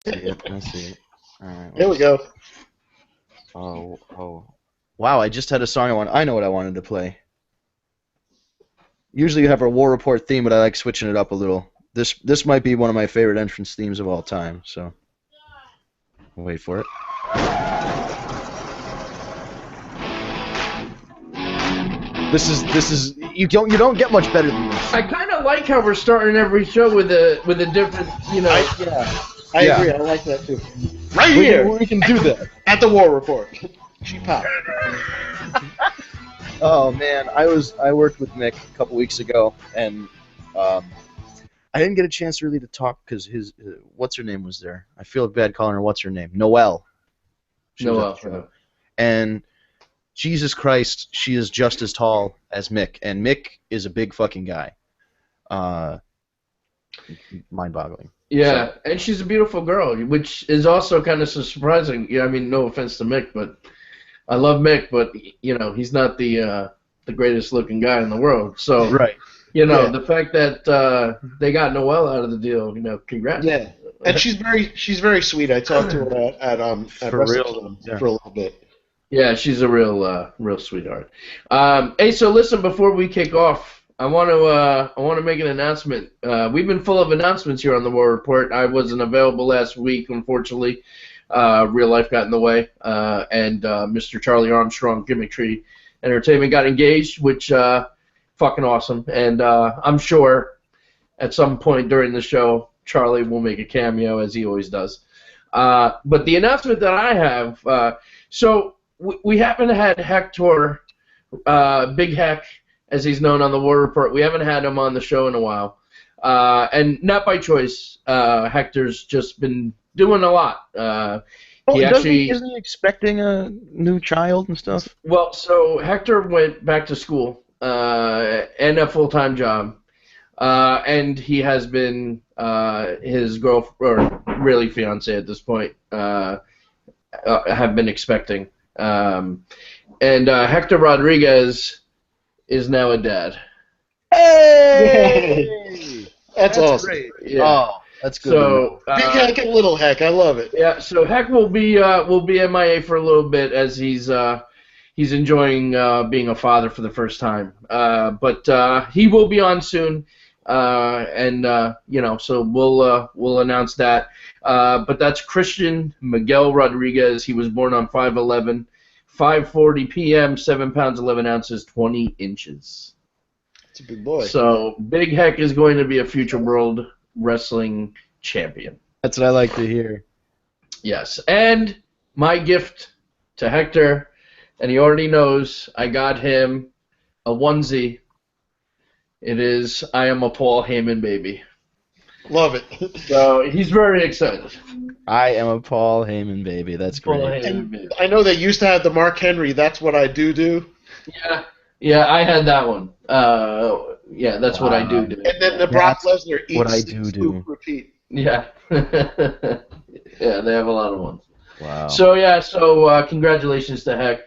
See it. I see it. All right. Here we Let's. go. Oh. Wow! I just had a song I want. I know what I wanted to play. Usually you have a War Report theme, but I like switching it up a little. This might be one of my favorite entrance themes of all time. So wait for it. This is you don't get much better than this. I kind of like how we're starting every show with a different, Yeah, I Yeah. agree. I like that too. Right We, here we can do that. at the War Report. She popped. Oh man, I worked with Mick a couple weeks ago, and um, I didn't get a chance really to talk because his what's her name was there. I feel bad calling her what's her name, Noelle. She was at Noel. the show. And Jesus Christ, she is just as tall as Mick, and Mick is a big fucking guy. Uh, Mind-boggling. Yeah, and she's a beautiful girl, which is also kind of surprising. Yeah, I mean, no offense to Mick, but I love Mick, but he's not the greatest looking guy in the world. So, Right. Yeah. the fact that they got Noel out of the deal, congrats. Yeah, and she's very sweet. I talked to her at For Wrestle real, Kingdom yeah. for a little bit. Yeah, she's a real sweetheart. Hey, so listen, before we kick off, I want to make an announcement. We've been full of announcements here on the War Report. I wasn't available last week, unfortunately. Real life got in the way, and Mr. Charlie Armstrong, Gimmick Tree Entertainment, got engaged, which fucking awesome. And I'm sure at some point during the show, Charlie will make a cameo as he always does. But the announcement that I have, so we haven't had Hector, Big Heck, as he's known on the War Report. We haven't had him on the show in a while, and not by choice. Hector's just been doing a lot. He actually isn't he expecting a new child and stuff? Well, so Hector went back to school and a full-time job, and he has been his girlfriend, or really fiance at this point, have been expecting. And Hector Rodriguez is now a dad. Hey! That's awesome. great. Yeah. Oh, that's good. to know. So Big Heck and Little Heck, I love it. yeah, so Heck will be MIA for a little bit as he's enjoying being a father for the first time. But he will be on soon, and so we'll announce that. But that's Christian Miguel Rodriguez. He was born on 5/11, 5:40 p.m., 7 pounds 11 ounces, 20 inches. It's a big boy. So Big Heck is going to be a future world wrestling champion. That's what I like to hear. Yes, and my gift to Hector, and he already knows, I got him a onesie. It is I Am a Paul Heyman Baby. Love it. So he's very excited. I am a Paul Heyman baby. That's Paul great. Heyman Baby. I know they used to have the Mark Henry. That's what I do. Yeah, I had that one. Yeah, that's what I do. And then the Brock That's Lesnar eats, what I sleep, do. scoop, repeat. Yeah. Yeah, they have a lot of ones. Wow. So congratulations to Heck.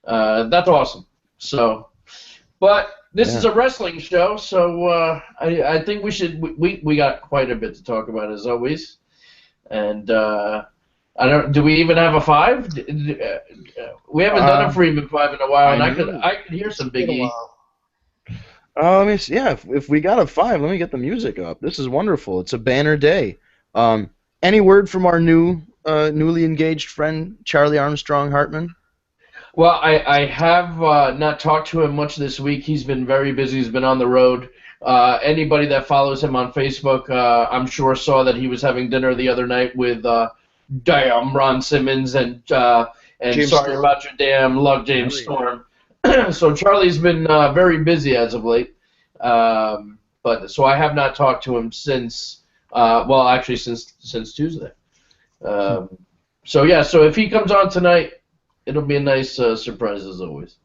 That's awesome. So, but this is a wrestling show, so I think we got quite a bit to talk about as always, and I don't. Do we even have a 5? We haven't done a Freeman 5 in a while, and I could hear some Been a Biggie. while. Let me see. Yeah, if we got a 5, let me get the music up. This is wonderful. It's a banner day. Any word from our newly engaged friend Charlie Armstrong Hartman? Well, I have not talked to him much this week. He's been very busy. He's been on the road. Anybody that follows him on Facebook, I'm sure saw that he was having dinner the other night with damn Ron Simmons and James sorry Storm. about your damn luck, James Really? Storm. So Charlie's been very busy as of late. But so I have not talked to him since actually since Tuesday. So yeah, so if he comes on tonight, it'll be a nice surprise as always.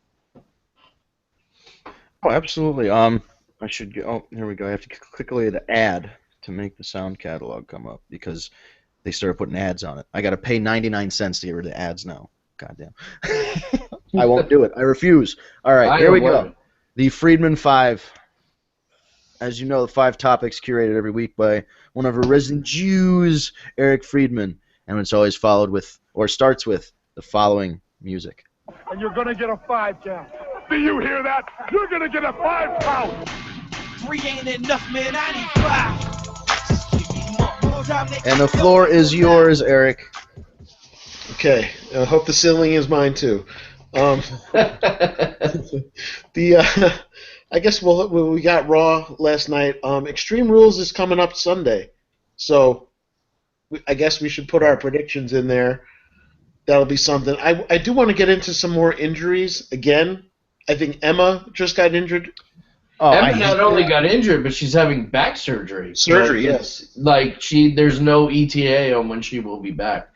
Oh, absolutely. I should go. Oh, here we go. I have to click away the ad to make the sound catalog come up because they started putting ads on it. I got to pay 99 cents to get rid of the ads now. Goddamn. I won't do it. I refuse. All right, here we go. The Friedman 5. as you know, the 5 topics curated every week by one of our resident Jews, Eric Friedman, and it's always followed with, or starts with, the following music. And you're gonna get a 5 count. Do you hear that? You're gonna get a 5 count. 3 ain't enough, man. I need 5. Just give me more time. And the floor is yours, Eric. Okay, I hope the ceiling is mine too. I guess we got Raw last night. Extreme Rules is coming up Sunday, so I guess we should put our predictions in there. That'll be something. I do want to get into some more injuries again. I think Emma just got injured. Oh, Emma not only got injured, but she's having back surgery. Surgery, yes. There's no ETA on when she will be back.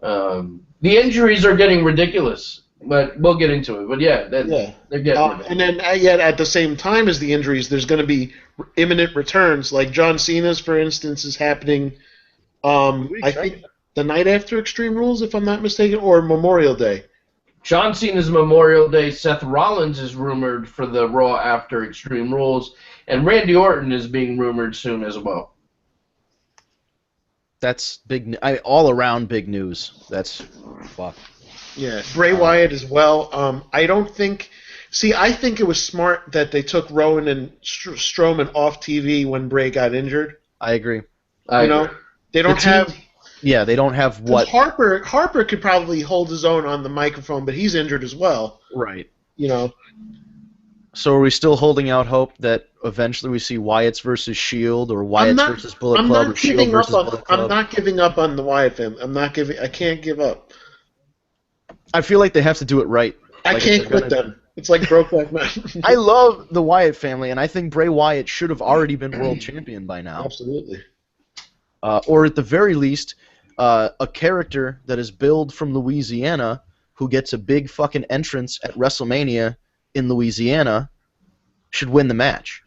The injuries are getting ridiculous. But we'll get into it. But yeah, they're getting and then yet at the same time as the injuries, there's going to be imminent returns. Like John Cena's, for instance, is happening. I think the night after Extreme Rules, if I'm not mistaken, or Memorial Day. John Cena's Memorial Day. Seth Rollins is rumored for the Raw after Extreme Rules, and Randy Orton is being rumored soon as well. That's big. All around big news. That's fuck. Yeah, Bray Wyatt as well. I don't think. See, I think it was smart that they took Rowan and Strowman off TV when Bray got injured. I agree. They don't have. Yeah, they don't have what. Harper could probably hold his own on the microphone, but he's injured as well. Right. So are we still holding out hope that eventually we see Wyatt's versus Shield or Wyatt's versus Bullet Club or Shield versus Bullet Club? I'm not giving up on the Wyatt family. I can't give up. I feel like they have to do it right. I can't quit them. It's like Brokeback Mountain. I love the Wyatt family, and I think Bray Wyatt should have already been world champion by now. Absolutely. Or at the very least, a character that is billed from Louisiana who gets a big fucking entrance at WrestleMania in Louisiana should win the match.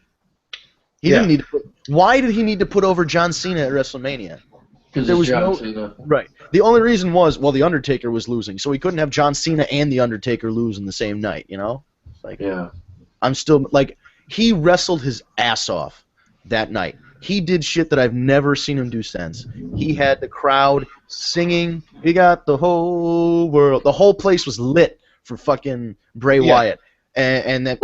Why did he need to put over John Cena at WrestleMania? Because there was John Cena. Right. The only reason was, The Undertaker was losing, so he couldn't have John Cena and The Undertaker lose in the same night, Yeah. I'm still, he wrestled his ass off that night. He did shit that I've never seen him do since. He had the crowd singing, "We got the whole world." The whole place was lit for fucking Bray Wyatt. And then,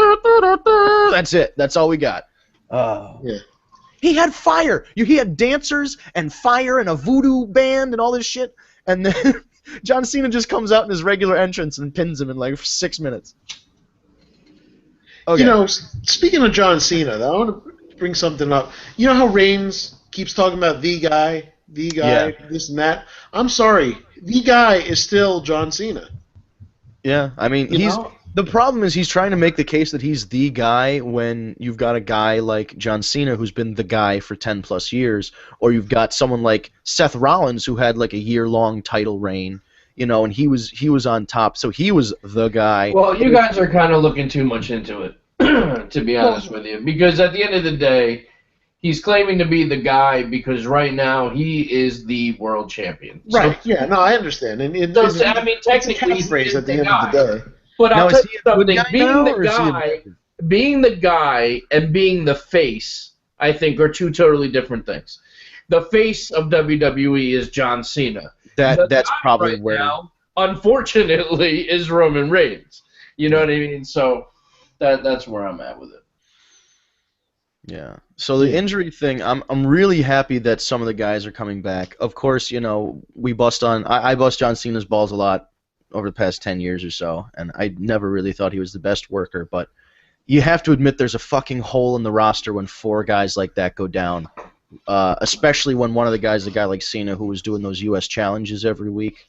that's it. That's all we got. Yeah. He had fire. He had dancers and fire and a voodoo band and all this shit. And then John Cena just comes out in his regular entrance and pins him in 6 minutes. Okay. Speaking of John Cena, I want to bring something up. You know how Reigns keeps talking about the guy, this and that? I'm sorry. The guy is still John Cena. Yeah, I mean, the problem is he's trying to make the case that he's the guy when you've got a guy like John Cena who's been the guy for 10 plus years, or you've got someone like Seth Rollins who had a year-long title reign, and he was on top, so he was the guy. Well, you guys are kind of looking too much into it, to be honest with you, because at the end of the day, he's claiming to be the guy because right now he is the world champion. Right? So, yeah. No, I understand. And technically, he's at the end of the day. But I'll tell you something, being the guy and being the face, I think, are two totally different things. The face of WWE is John Cena. That's probably right where now, unfortunately, is Roman Reigns. You know what I mean? So that's where I'm at with it. Yeah. So the injury thing, I'm really happy that some of the guys are coming back. Of course, we I bust John Cena's balls a lot over the past 10 years or so, and I never really thought he was the best worker, but you have to admit there's a fucking hole in the roster when 4 guys like that go down, especially when one of the guys, a guy like Cena, who was doing those U.S. challenges every week.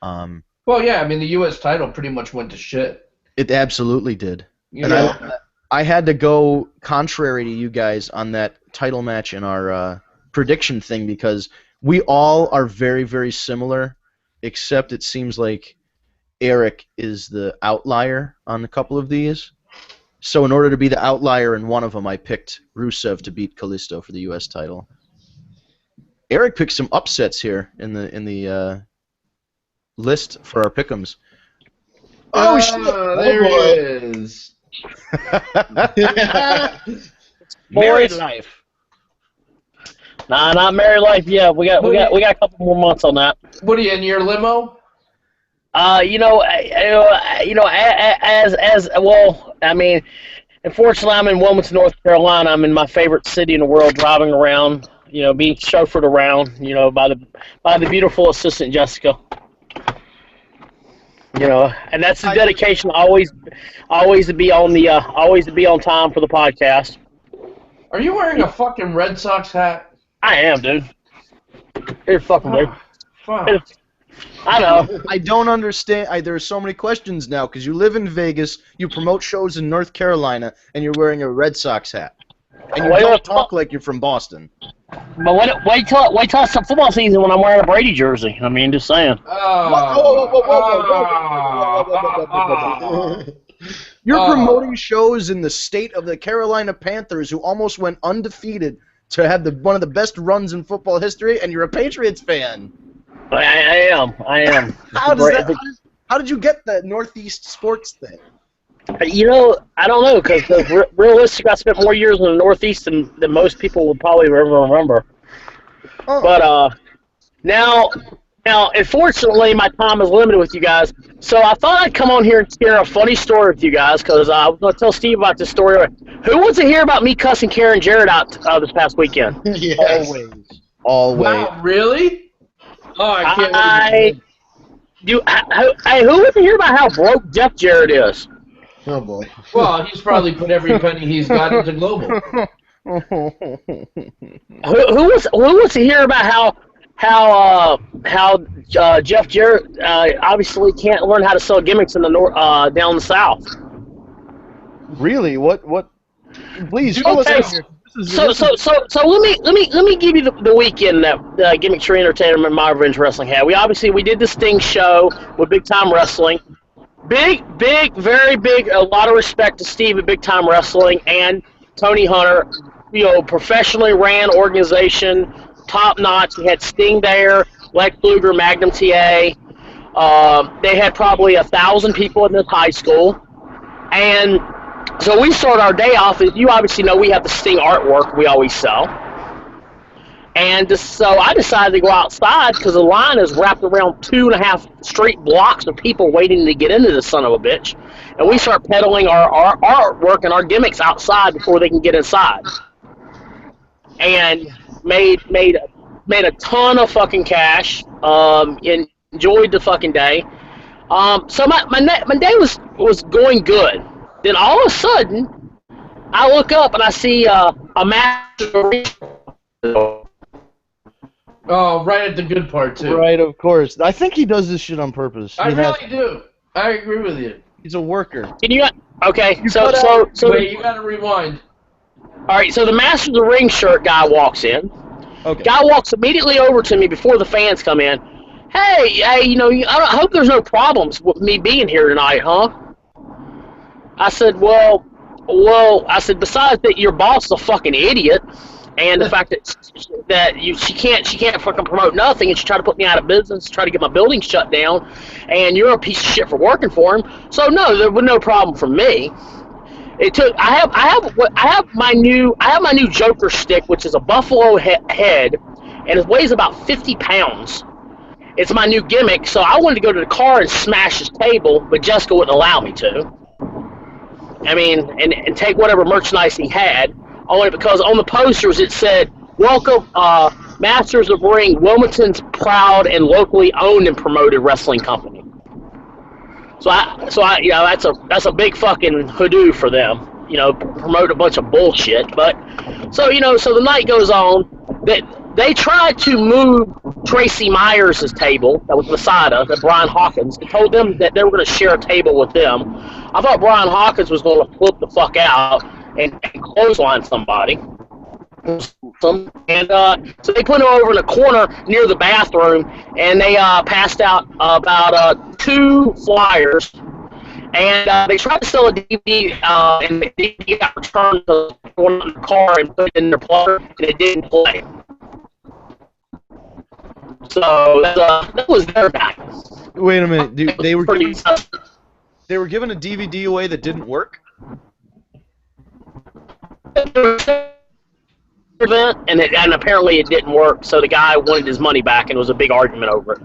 Well, yeah, I mean, the U.S. title pretty much went to shit. It absolutely did. Yeah. And I had to go contrary to you guys on that title match in our prediction thing because we all are very, very similar, except it seems like Eric is the outlier on a couple of these. So in order to be the outlier in one of them, I picked Rusev to beat Kalisto for the U.S. title. Eric picked some upsets here in the list for our pick'ems. Oh shit! There he is. boys. life. Nah, not married life yet. We got a couple more months on that. What are you in your limo? As well, I mean, unfortunately, I'm in Wilmington, North Carolina. I'm in my favorite city in the world, driving around, being chauffeured around, by the beautiful assistant Jessica. And that's the dedication, always to be on time for the podcast. Are you wearing a fucking Red Sox hat? I am, dude. It's fucking dude. Fuck. I know. I don't understand. There are so many questions now because you live in Vegas, you promote shows in North Carolina, and you're wearing a Red Sox hat, and you don't talk like you're from Boston. But wait till it's football season when I'm wearing a Brady jersey. I mean, just saying. You're promoting shows in the state of the Carolina Panthers, who almost went undefeated to have one of the best runs in football history, and you're a Patriots fan. I am. How did you get the Northeast sports thing? I don't know, because realistically, I spent more years in the Northeast than most people would probably ever remember. Oh. But now, unfortunately, my time is limited with you guys. So I thought I'd come on here and share a funny story with you guys, because I was going to tell Steve about this story. Who wants to hear about me cussing Karen Jarrett out this past weekend? Yes. Always. Wow, really? Oh, I can't who wants to hear about how broke Jeff Jarrett is? Oh boy. Well, he's probably put every penny he's got into Global. Who wants to hear about how Jeff Jarrett obviously can't learn how to sell gimmicks in the down the South? Really? What? Please. Okay. So let me give you the weekend that Gimmick Tree Entertainment My Revenge Wrestling had. We did this Sting show with Big Time Wrestling. Big, very big. A lot of respect to Steve at Big Time Wrestling and Tony Hunter. Professionally ran organization, top notch. We had Sting there, Lex Luger, Magnum TA. They had probably 1,000 people in this high school, and so we start our day off. As you obviously know, we have the Sting artwork we always sell. And so I decided to go outside because the line is wrapped around 2.5 straight blocks of people waiting to get into this son of a bitch. And we start peddling our artwork and our gimmicks outside before they can get inside. And made a ton of fucking cash. Enjoyed the fucking day. So my day was going good. Then all of a sudden, I look up and I see a master. Oh, right at the good part, too. Right, of course. I think he does this shit on purpose. I really do. I agree with you. He's a worker. Can you? Okay, so wait, you gotta rewind. All right, so the Master of the Ring shirt guy walks in. Okay. Guy walks immediately over to me before the fans come in. Hey, I hope there's no problems with me being here tonight, huh? I said, well, besides that your boss is a fucking idiot, and the fact that she can't fucking promote nothing, and she tried to put me out of business, try to get my building shut down, and you're a piece of shit for working for him. So no, there was no problem for me. It took. I have my new Joker stick, which is a buffalo head, and it weighs about 50 pounds. It's my new gimmick, so I wanted to go to the car and smash his table, but Jessica wouldn't allow me to. I mean, and take whatever merchandise he had, only because on the posters it said, "Welcome, Masters of Ring, Wilmington's proud and locally owned and promoted wrestling company." So I that's a big fucking hoodoo for them, promote a bunch of bullshit. But so the night goes on. They tried to move Tracy Myers' table that was beside us, at Brian Hawkins, and told them that they were going to share a table with them. I thought Brian Hawkins was going to flip the fuck out and clothesline somebody. And so they put him over in a corner near the bathroom, and they passed out about 2 flyers. And they tried to sell a DVD, and the DVD got returned to one in the car and put it in their plunger, and it didn't play. So that was their night. Wait a minute, dude. They were giving a DVD away that didn't work? event, and apparently it didn't work. So the guy wanted his money back, and it was a big argument over it.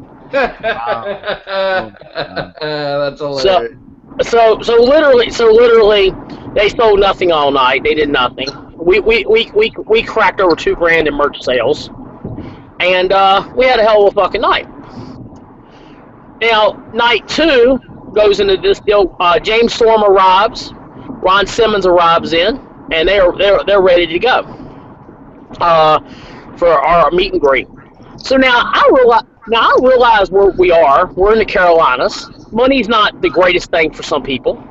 That's hilarious. So literally, they sold nothing all night. They did nothing. We cracked over $2,000 in merch sales, and we had a hell of a fucking night. Now, night 2 goes into this deal. James Storm arrives, Ron Simmons arrives in, and they're ready to go for our meet and greet. So now I realize where we are. We're in the Carolinas. Money's not the greatest thing for some people.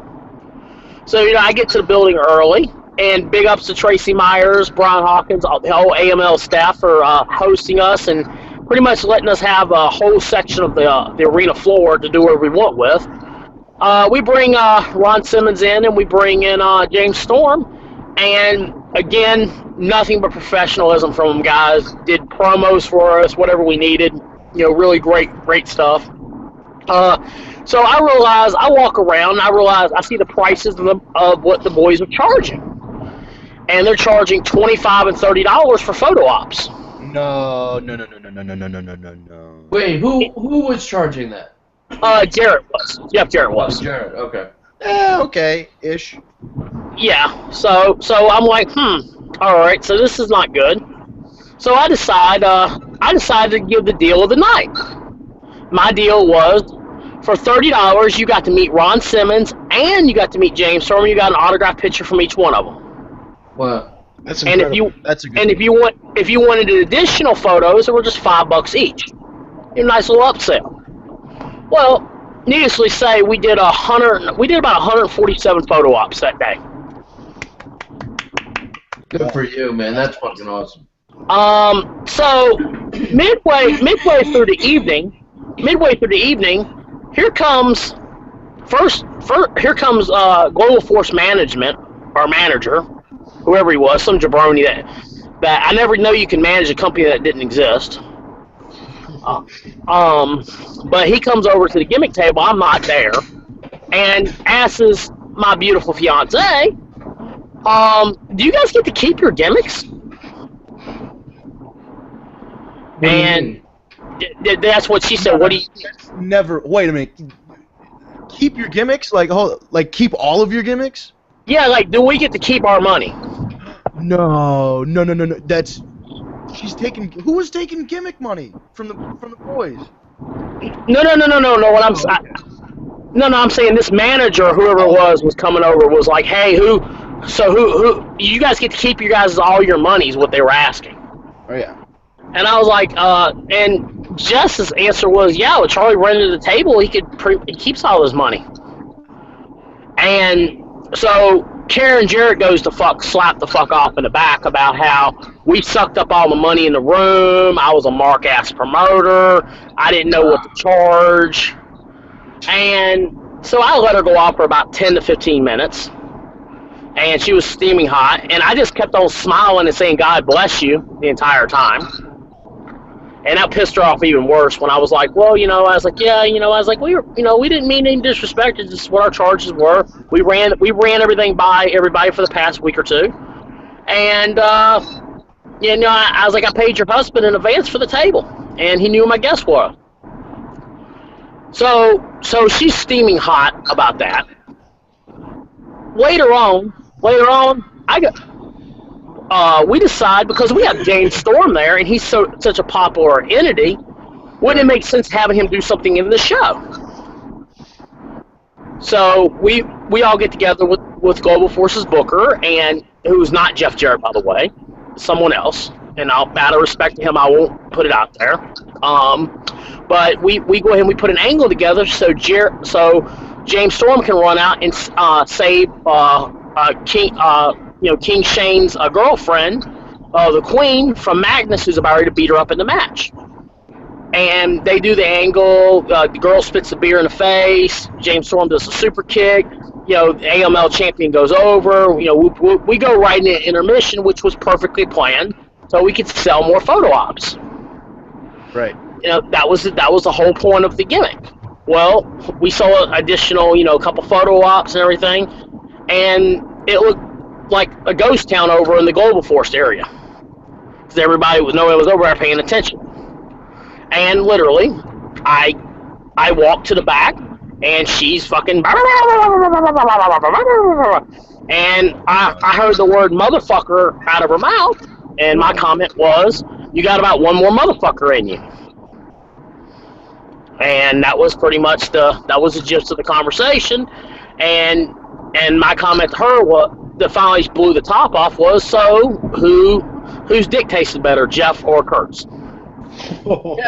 So, I get to the building early, and big ups to Tracy Myers, Brian Hawkins, the whole AML staff for hosting us and pretty much letting us have a whole section of the arena floor to do whatever we want with. We bring Ron Simmons in, and we bring in James Storm, and again, nothing but professionalism from them guys. Did promos for us, whatever we needed. Really great stuff. So I walk around, and I realize I see the prices of what the boys are charging. And they're charging $25 and $30 for photo ops. No. Wait, who was charging that? Jarrett was. Jeff Jarrett was. Oh, Jarrett, okay. Okay-ish. Yeah, so I'm like, all right, so this is not good. So I decided to give the deal of the night. My deal was, for $30, you got to meet Ron Simmons, and you got to meet James Storm, and you got an autographed picture from each one of them. Wow. That's incredible. If you wanted additional photos, they were just $5 each. Nice little upsell. Well, needless to say, we did about 147 photo ops that day. Good for you, man. That's fucking awesome. So midway through the evening, here comes Global Force Management, our manager, whoever he was, some jabroni that I never know you can manage a company that didn't exist. But he comes over to the gimmick table. I'm not there, and asks my beautiful fiance, "Do you guys get to keep your gimmicks?" And that's what she said. What do you? Never. Wait a minute. Keep your gimmicks? Like keep all of your gimmicks? Yeah, do we get to keep our money? No. That's. She's taking. Who was taking gimmick money from the boys? No. I'm saying this manager, whoever it was coming over, was like, "Hey, who? You guys get to keep all your money," is what they were asking. Oh yeah. And I was like, and Jess's answer was, "Yeah, well, Charlie rented the table. He keeps all his money." And so Karen Jarrett goes to slap the fuck off in the back about how we sucked up all the money in the room. I was a mark-ass promoter. I didn't know what to charge. And so I let her go off for about 10 to 15 minutes. And she was steaming hot. And I just kept on smiling and saying, "God bless you," the entire time. And that pissed her off even worse when I was like, "Well, I was like, yeah, we didn't mean any disrespect. It's just what our charges were. We ran everything by everybody for the past week or two. And, I was like, I paid your husband in advance for the table. And he knew who my guests were." So she's steaming hot about that. Later on, we decide, because we have James Storm there, and he's such a popular entity, wouldn't it make sense having him do something in the show? So we all get together with Global Force's booker, and who's not Jeff Jarrett, by the way, someone else. And out of respect to him, I won't put it out there. But we go ahead and we put an angle together so James Storm can run out and save King Shane's girlfriend, the Queen, from Magnus, who's about ready to beat her up in the match. And they do the angle. The girl spits the beer in the face. James Storm does a super kick. The AML champion goes over. We go right into intermission, which was perfectly planned, so we could sell more photo ops. Right. That was the whole point of the gimmick. Well, we saw additional, a couple photo ops and everything, and it looked like a ghost town over in the Global Force area. because nobody was over there paying attention. And literally, I walked to the back, and she's fucking, and I heard the word motherfucker out of her mouth, and my comment was, "You got about one more motherfucker in you." And that was pretty much the gist of the conversation. And my comment to her, that finally blew the top off, was, "So whose dick tasted better, Jeff or Kurt's?" Well,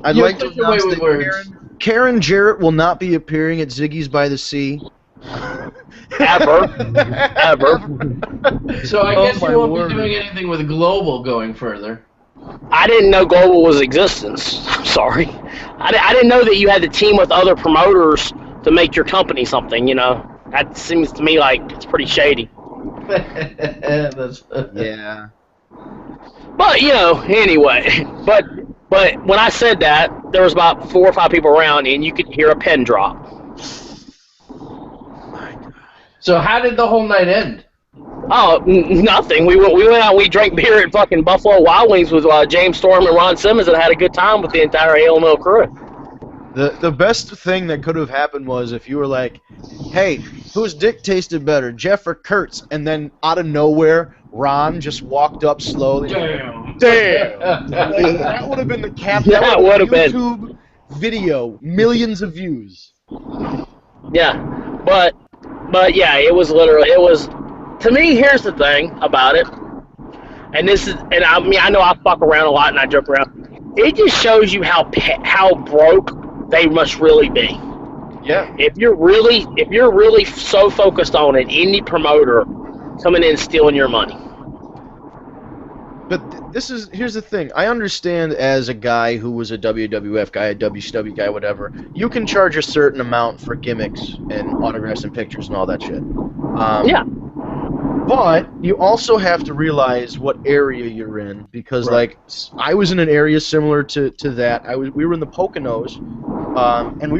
I'd You're like to such a way announce with that words. Karen Jarrett will not be appearing at Ziggy's by the Sea. Ever. So I Oh, guess my you won't word. be doing anything with Global going further. I didn't know Global was existence. I'm sorry. I didn't know that you had to team with other promoters to make your company something, you know. That seems to me like it's pretty shady. That's, Yeah. But, you know, anyway. But when I said that, there was about 4 or 5 people around, and you could hear a pin drop. So how did the whole night end? Oh, nothing. We went out, we drank beer at fucking Buffalo Wild Wings with James Storm and Ron Simmons, and had a good time with the entire ALML crew. The best thing that could have happened was if you were like, "Hey, whose dick tasted better, Jeff or Kurt's?" And then out of nowhere, Ron just walked up slowly. Damn. That would have been the cap. That That would would have have been. YouTube video, millions of views. Yeah, but yeah, it was. To me, here's the thing about it, and I mean, I know I fuck around a lot and I joke around. It just shows you how broke they must really be. Yeah. If you're really so focused on an indie promoter coming in and stealing your money. But here's the thing. I understand as a guy who was a WWF guy, a WCW guy, whatever, you can charge a certain amount for gimmicks and autographs and pictures and all that shit. Yeah. But you also have to realize what area you're in, because Right. like I was in an area similar to that. We were in the Poconos, and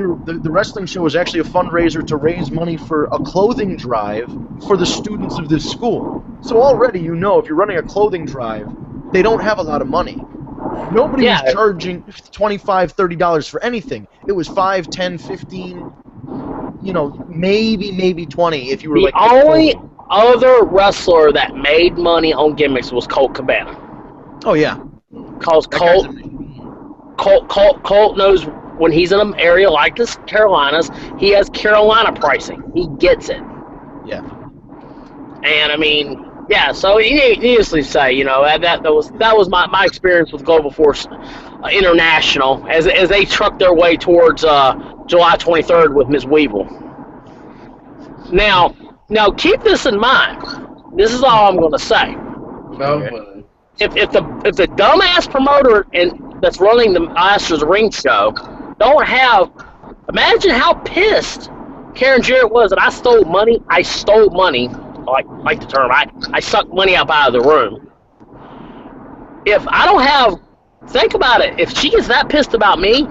the wrestling show was actually a fundraiser to raise money for a clothing drive for the students of this school. So already you know if you're running a clothing drive, they don't have a lot of money. Nobody Yeah. was charging $25, $30 for anything. It was 5, 10, 15, you know, maybe 20 if you were The like only other wrestler that made money on gimmicks was Colt Cabana. Oh yeah. Because That guy's Colt knows when he's in an area like this, Carolinas, he has Carolina pricing. He gets it. Yeah. And I mean, yeah. So needless to say, you know, that was my experience with Global Force International as they trucked their way towards July 23rd with Ms. Weevil. Now keep this in mind. This is all I'm going to say. No, If the dumbass promoter that's running the Masters Ring show don't have, imagine how pissed Karen Jarrett was that I stole money. I stole money. I like the term. I sucked money up out of the room. If I don't have, think about it. If she gets that pissed about me,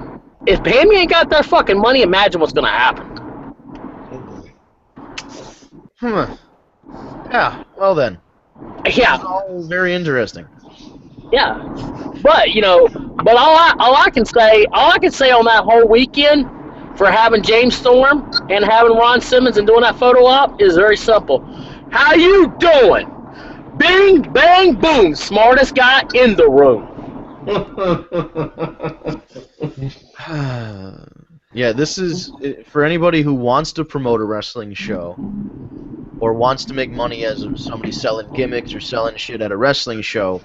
if Pammy ain't got that fucking money, imagine what's gonna happen. Yeah. Well then. Yeah. It's all very interesting. Yeah, but you know, but all I can say on that whole weekend for having James Storm and having Ron Simmons and doing that photo op is very simple. How you doing? Bing, bang, boom, smartest guy in the room. Yeah, this is for anybody who wants to promote a wrestling show or wants to make money as somebody selling gimmicks or selling shit at a wrestling show.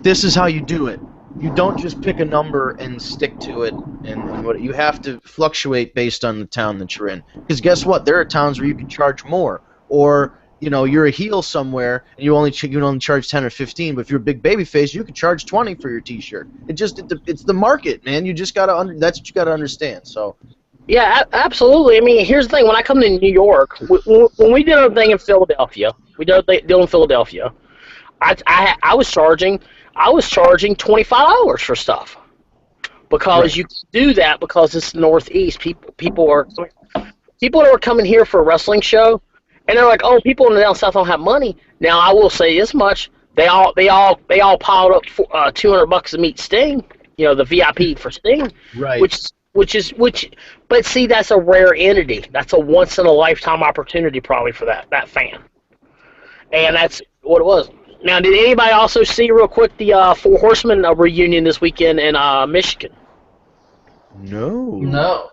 This is how you do it. You don't just pick a number and stick to it, and what you have to fluctuate based on the town that you're in. Because guess what? There are towns where you can charge more, or you know you're a heel somewhere and you can only charge 10 or 15. But if you're a big baby face, you can charge 20 for your T-shirt. It's the market, man. You just gotta that's what you gotta understand. So. Yeah, absolutely. I mean, here's the thing. When I come to New York, when we did our thing in Philadelphia, I was charging $25 for stuff because Right. you can do that because it's the Northeast. People are coming here for a wrestling show, And they're like, oh, people in the down south don't have money. Now I will say this much: they all piled up for, $200 to meet Sting. You know, the VIP for Sting. Right. But see, that's a rare entity. That's a once in a lifetime opportunity probably for that fan. And that's what it was. Now, did anybody also see real quick the Four Horsemen reunion this weekend in Michigan? No.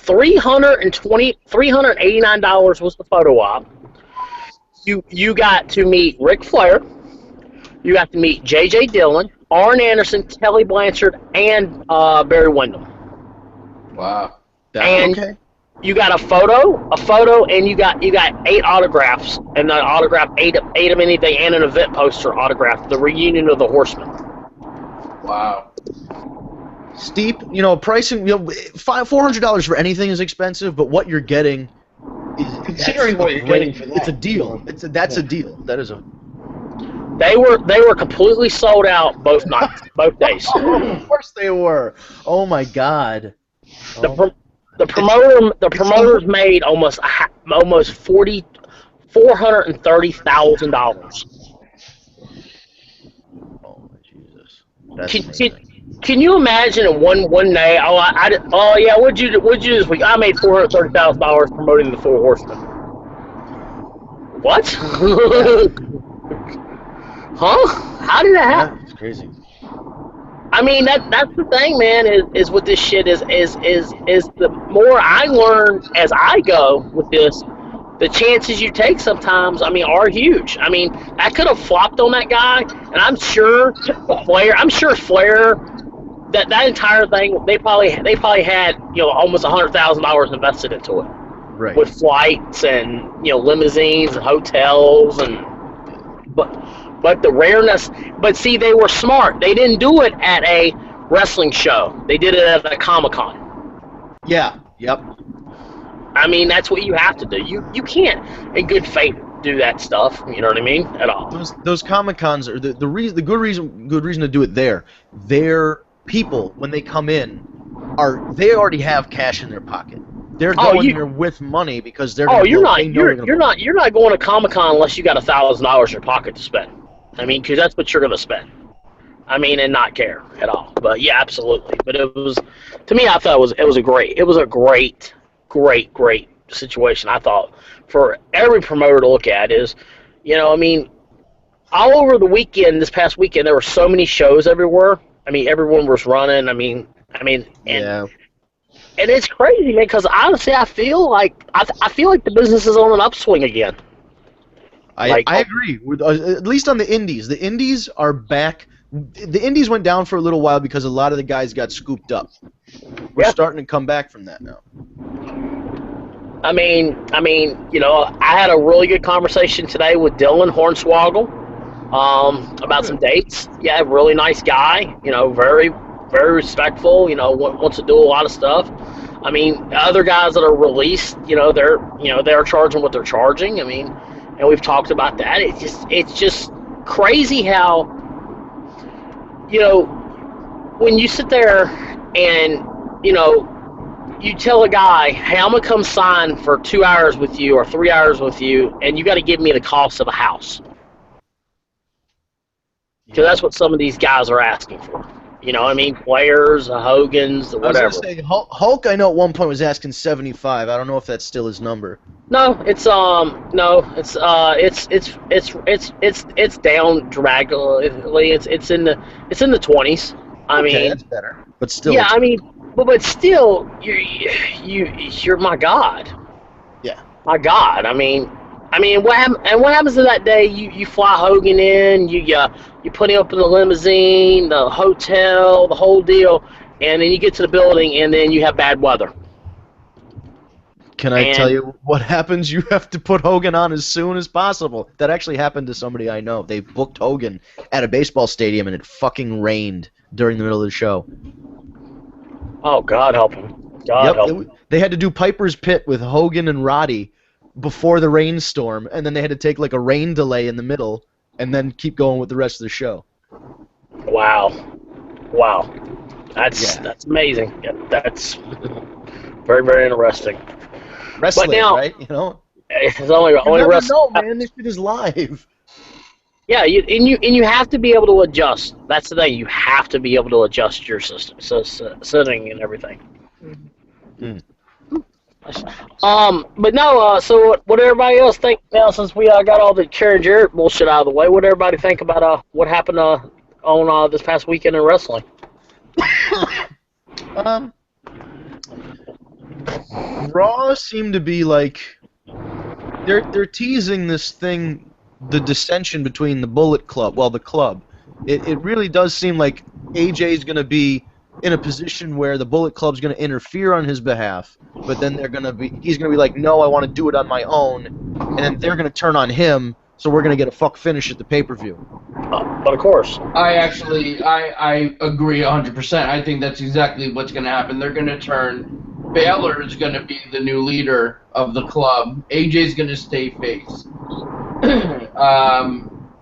$389 was the photo op. You got to meet Ric Flair. You got to meet J.J. Dillon, Arn Anderson, Kelly Blanchard, and Barry Windham. Wow. And you got a photo, and you got 8 autographs, and the autograph eight of anything, and an event poster autograph. The reunion of the Horsemen. Wow. Steep, pricing. $400 for anything is expensive, but what you're getting is Considering what you're getting for that. It's a deal. That's a deal. That is a. They were completely sold out both nights, both days. Of course they were. Oh my God. The promoters made almost $430,000. Oh Jesus. That's Can you imagine in one day? What'd you do this week? I made $430,000 promoting the Four Horsemen. What? Huh? How did that happen? It's crazy. I mean, that's the thing, man. Is with this shit is the more I learn as I go with this, the chances you take sometimes, I mean, are huge. I mean, I could have flopped on that guy, and I'm sure Flair, that entire thing, they probably had almost $100,000 invested into it, Right. with flights and limousines and hotels but the rareness. But see, they were smart. They didn't do it at a wrestling show. They did it at a Comic-Con. Yeah. Yep. I mean, that's what you have to do. You can't, in good faith, do that stuff. You know what I mean? At all. Those Comic-Cons are the good reason to do it there. Their people, when they come in, they already have cash in their pocket. They're going there with money because they're. You're not going to Comic-Con unless you got $1,000 in your pocket to spend. I mean, because that's what you're going to spend. I mean, and not care at all. But yeah, absolutely. But it was, to me, I thought it was a great situation. I thought for every promoter to look at is, I mean, all over the weekend, this past weekend, there were so many shows everywhere. I mean, everyone was running. And it's crazy, man. Because honestly, I feel like the business is on an upswing again. I agree. At least on the indies. The indies are back. The indies went down for a little while because a lot of the guys got scooped up. We're starting to come back from that now. I mean, I had a really good conversation today with Dylan Hornswoggle about some dates. Yeah, really nice guy. Very, very respectful. Wants to do a lot of stuff. I mean, other guys that are released, they're charging what they're charging. I mean, and we've talked about that. It's just crazy how, when you sit there and, you tell a guy, hey, I'm going to come sign for 2 hours with you or 3 hours with you, and you got to give me the cost of a house. Because that's what some of these guys are asking for. Players, Hogans, whatever. I was going to say, Hulk, I know at one point was asking 75. I don't know if that's still his number. No, it's down dramatically. It's in the 20s. I mean, that's better. But still. Yeah, I mean, but still, you're my God. Yeah. My God. I mean, what happens to that day? You fly Hogan in, you put him up in the limousine, the hotel, the whole deal, and then you get to the building, and then you have bad weather. Can I tell you what happens? You have to put Hogan on as soon as possible. That actually happened to somebody I know. They booked Hogan at a baseball stadium, and it fucking rained during the middle of the show. Oh, God help him. God help him. They had to do Piper's Pit with Hogan and Roddy before the rainstorm, and then they had to take like a rain delay in the middle, and then keep going with the rest of the show. Wow. That's amazing. Yeah, that's very, very interesting. Wrestling, but now, right? It's only You never wrestling. know, man. This shit is live. Yeah, you have to be able to adjust. That's the thing. You have to be able to adjust your system, setting and everything. But no. So what everybody else think now? Since we got all the Karen Jarrett bullshit out of the way, what everybody think about what happened on this past weekend in wrestling? Raw seemed to be like they're teasing this thing, the dissension between the Bullet Club. Well, the club. It really does seem like AJ's going to be in a position where the Bullet Club's going to interfere on his behalf, but then he's going to be like, no, I want to do it on my own, and then they're going to turn on him, so we're going to get a fuck finish at the pay-per-view. But of course, I agree 100%. I think that's exactly what's going to happen. They're going to turn. Baylor is going to be the new leader of the club. AJ's going to stay face.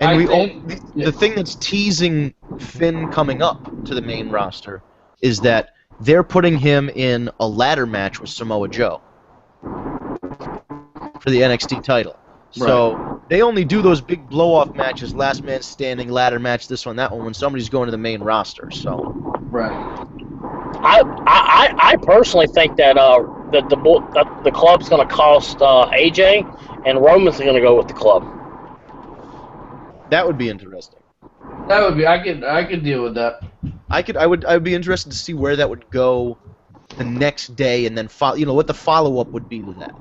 The thing that's teasing Finn coming up to the main roster is that they're putting him in a ladder match with Samoa Joe for the NXT title. So they only do those big blow-off matches, last man standing, ladder match, this one, that one, when somebody's going to the main roster. So I personally think that the club's going to cost AJ, and Roman's going to go with the club. That would be interesting. That would be. I could deal with that. I would be interested to see where that would go the next day, and then what the follow-up would be to that.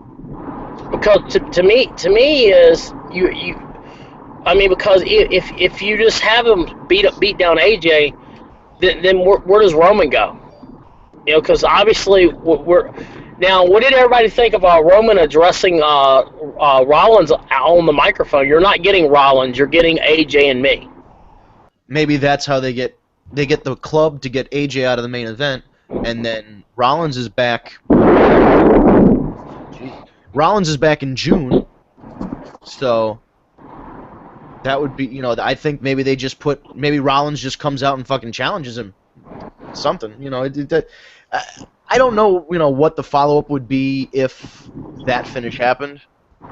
Because to me is because if you just have him beat down AJ, then where does Roman go? Because obviously now. What did everybody think of Roman addressing Rollins on the microphone? You're not getting Rollins. You're getting AJ and me. Maybe that's how they get the club to get AJ out of the main event, and then Rollins is back. Rollins is back in June, so that would be, I think maybe maybe Rollins just comes out and fucking challenges him. Something, I don't know, what the follow-up would be if that finish happened,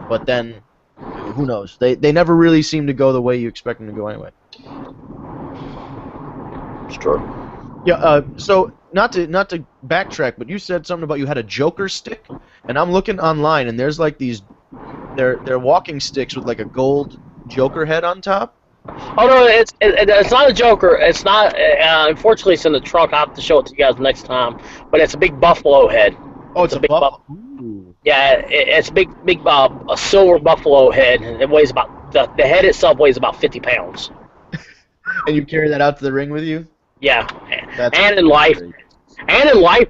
but then, who knows? They never really seem to go the way you expect them to go anyway. It's true. Yeah, so not to backtrack, but you said something about you had a Joker stick, and I'm looking online, and there's like these, they're walking sticks with like a gold Joker head on top. Oh no, it's not a Joker. It's not. Unfortunately, it's in the trunk. I'll have to show it to you guys next time. But it's a big buffalo head. Oh, it's a big buffalo. Yeah, it's a big a silver buffalo head. It weighs about the head itself weighs about 50 pounds. And you carry that out to the ring with you? Yeah, That's in life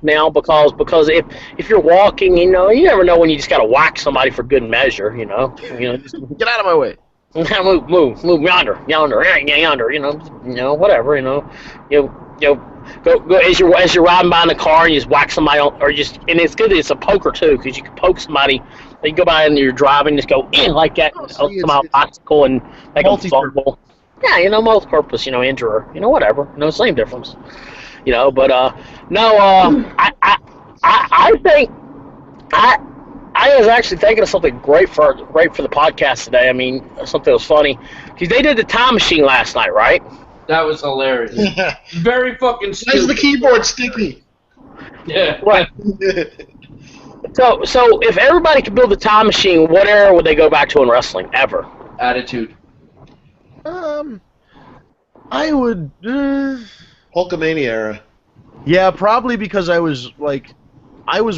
now because if you're walking, you never know when you just gotta whack somebody for good measure. Just get out of my way. move yonder, whatever, go as you're riding by in the car and you just whack somebody and it's good that it's a poker too, because you can poke somebody. You go by and you're driving, just go like that, somebody bicycle and make them fumble. Yeah, multi-purpose, injurer, whatever, same difference, but I think I was actually thinking of something great for the podcast today. I mean, something that was funny. Because they did the time machine last night, right? That was hilarious. Very fucking stupid. Why is the keyboard sticky? Yeah. Right. So if everybody could build a time machine, what era would they go back to in wrestling ever? Attitude. I would. Hulkamania era. Yeah, probably because I was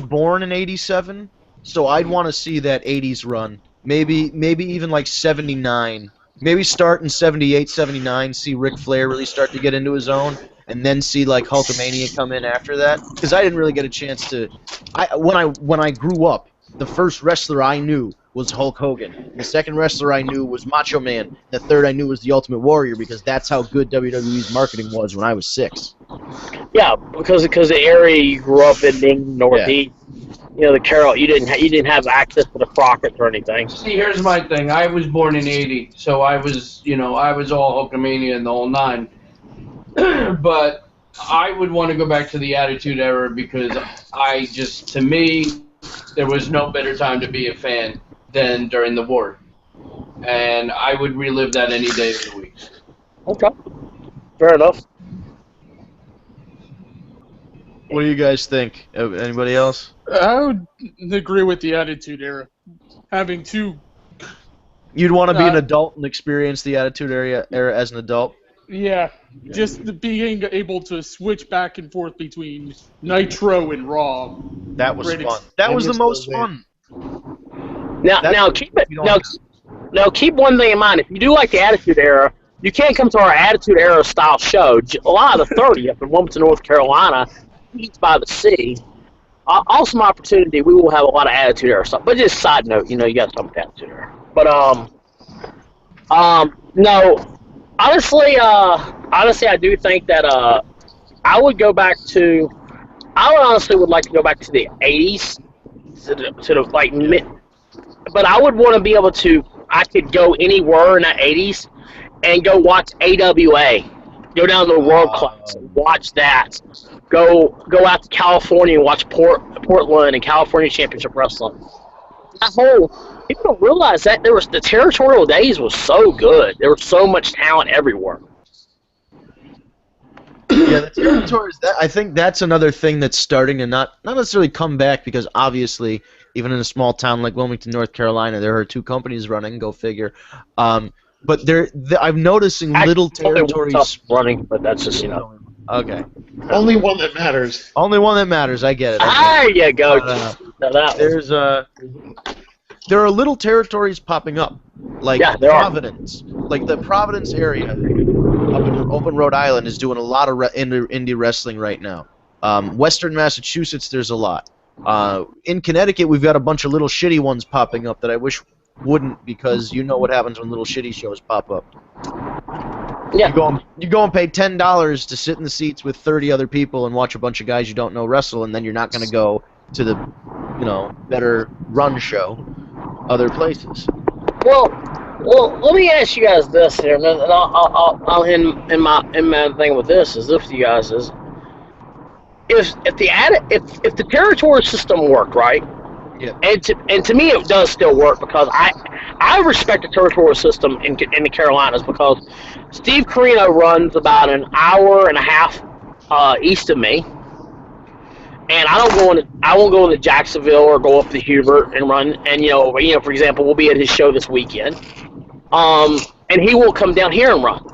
born in '87. So I'd want to see that 80s run. Maybe even like 79. Maybe start in 78, 79, see Ric Flair really start to get into his own, and then see like Hulkamania come in after that. Because I didn't really get a chance to. When I grew up, the first wrestler I knew was Hulk Hogan. The second wrestler I knew was Macho Man. The third I knew was the Ultimate Warrior, because that's how good WWE's marketing was when I was 6. Yeah, because the area you grew up in being Northeast. The Carroll, you didn't have access to the Crockett's or anything. See, here's my thing. I was born in '80, so I was all Hulkamania and the whole nine. But I would want to go back to the Attitude Era because to me, there was no better time to be a fan than during the war. And I would relive that any day of the week. Okay. Fair enough. What do you guys think? Anybody else? I would agree with the Attitude Era. Having two, You'd want to be an adult and experience the Attitude Era as an adult? just being able to switch back and forth between Nitro and Raw. That was Great fun. That was the most fun. Now keep it. Now keep one thing in mind. If you do like the Attitude Era, you can't come to our Attitude Era style show. July the 30th in Wilmington, North Carolina, Eats by the Sea. Awesome opportunity. We will have a lot of Attitude Era stuff. But just side note, you got some Attitude Era. But no. Honestly, I do think that I would go back to. I honestly would like to go back to the 80s, to the like mid. But I would want to be able to. I could go anywhere in the 80s and go watch AWA. Go down to the World Class and watch that. Go out to California and watch Portland and California Championship Wrestling. That whole people don't realize that the territorial days was so good. There was so much talent everywhere. Yeah, the territories. I think that's another thing that's starting to not necessarily come back, because obviously, even in a small town like Wilmington, North Carolina, there are two companies running. Go figure. But I'm noticing little territories running, but that's just Okay. Only one that matters. Only one that matters. I get it. There you go. There are little territories popping up, like Providence, like the Providence area up in Rhode Island is doing a lot of indie wrestling right now. Western Massachusetts, there's a lot. In Connecticut, we've got a bunch of little shitty ones popping up that I wish wouldn't, because you know what happens when little shitty shows pop up. Yeah. You go and pay $10 to sit in the seats with 30 other people and watch a bunch of guys you don't know wrestle, and then you're not going to go to the, better run show other places. Well, let me ask you guys this here, and I'll end my thing with this is this, you guys, is if the territory system worked right. Yeah. And to me, it does still work, because I respect the territorial system in the Carolinas, because Steve Corino runs about an hour and a half east of me, and I won't go into Jacksonville or go up to Hubert and run. And for example, we'll be at his show this weekend, and he will come down here and run.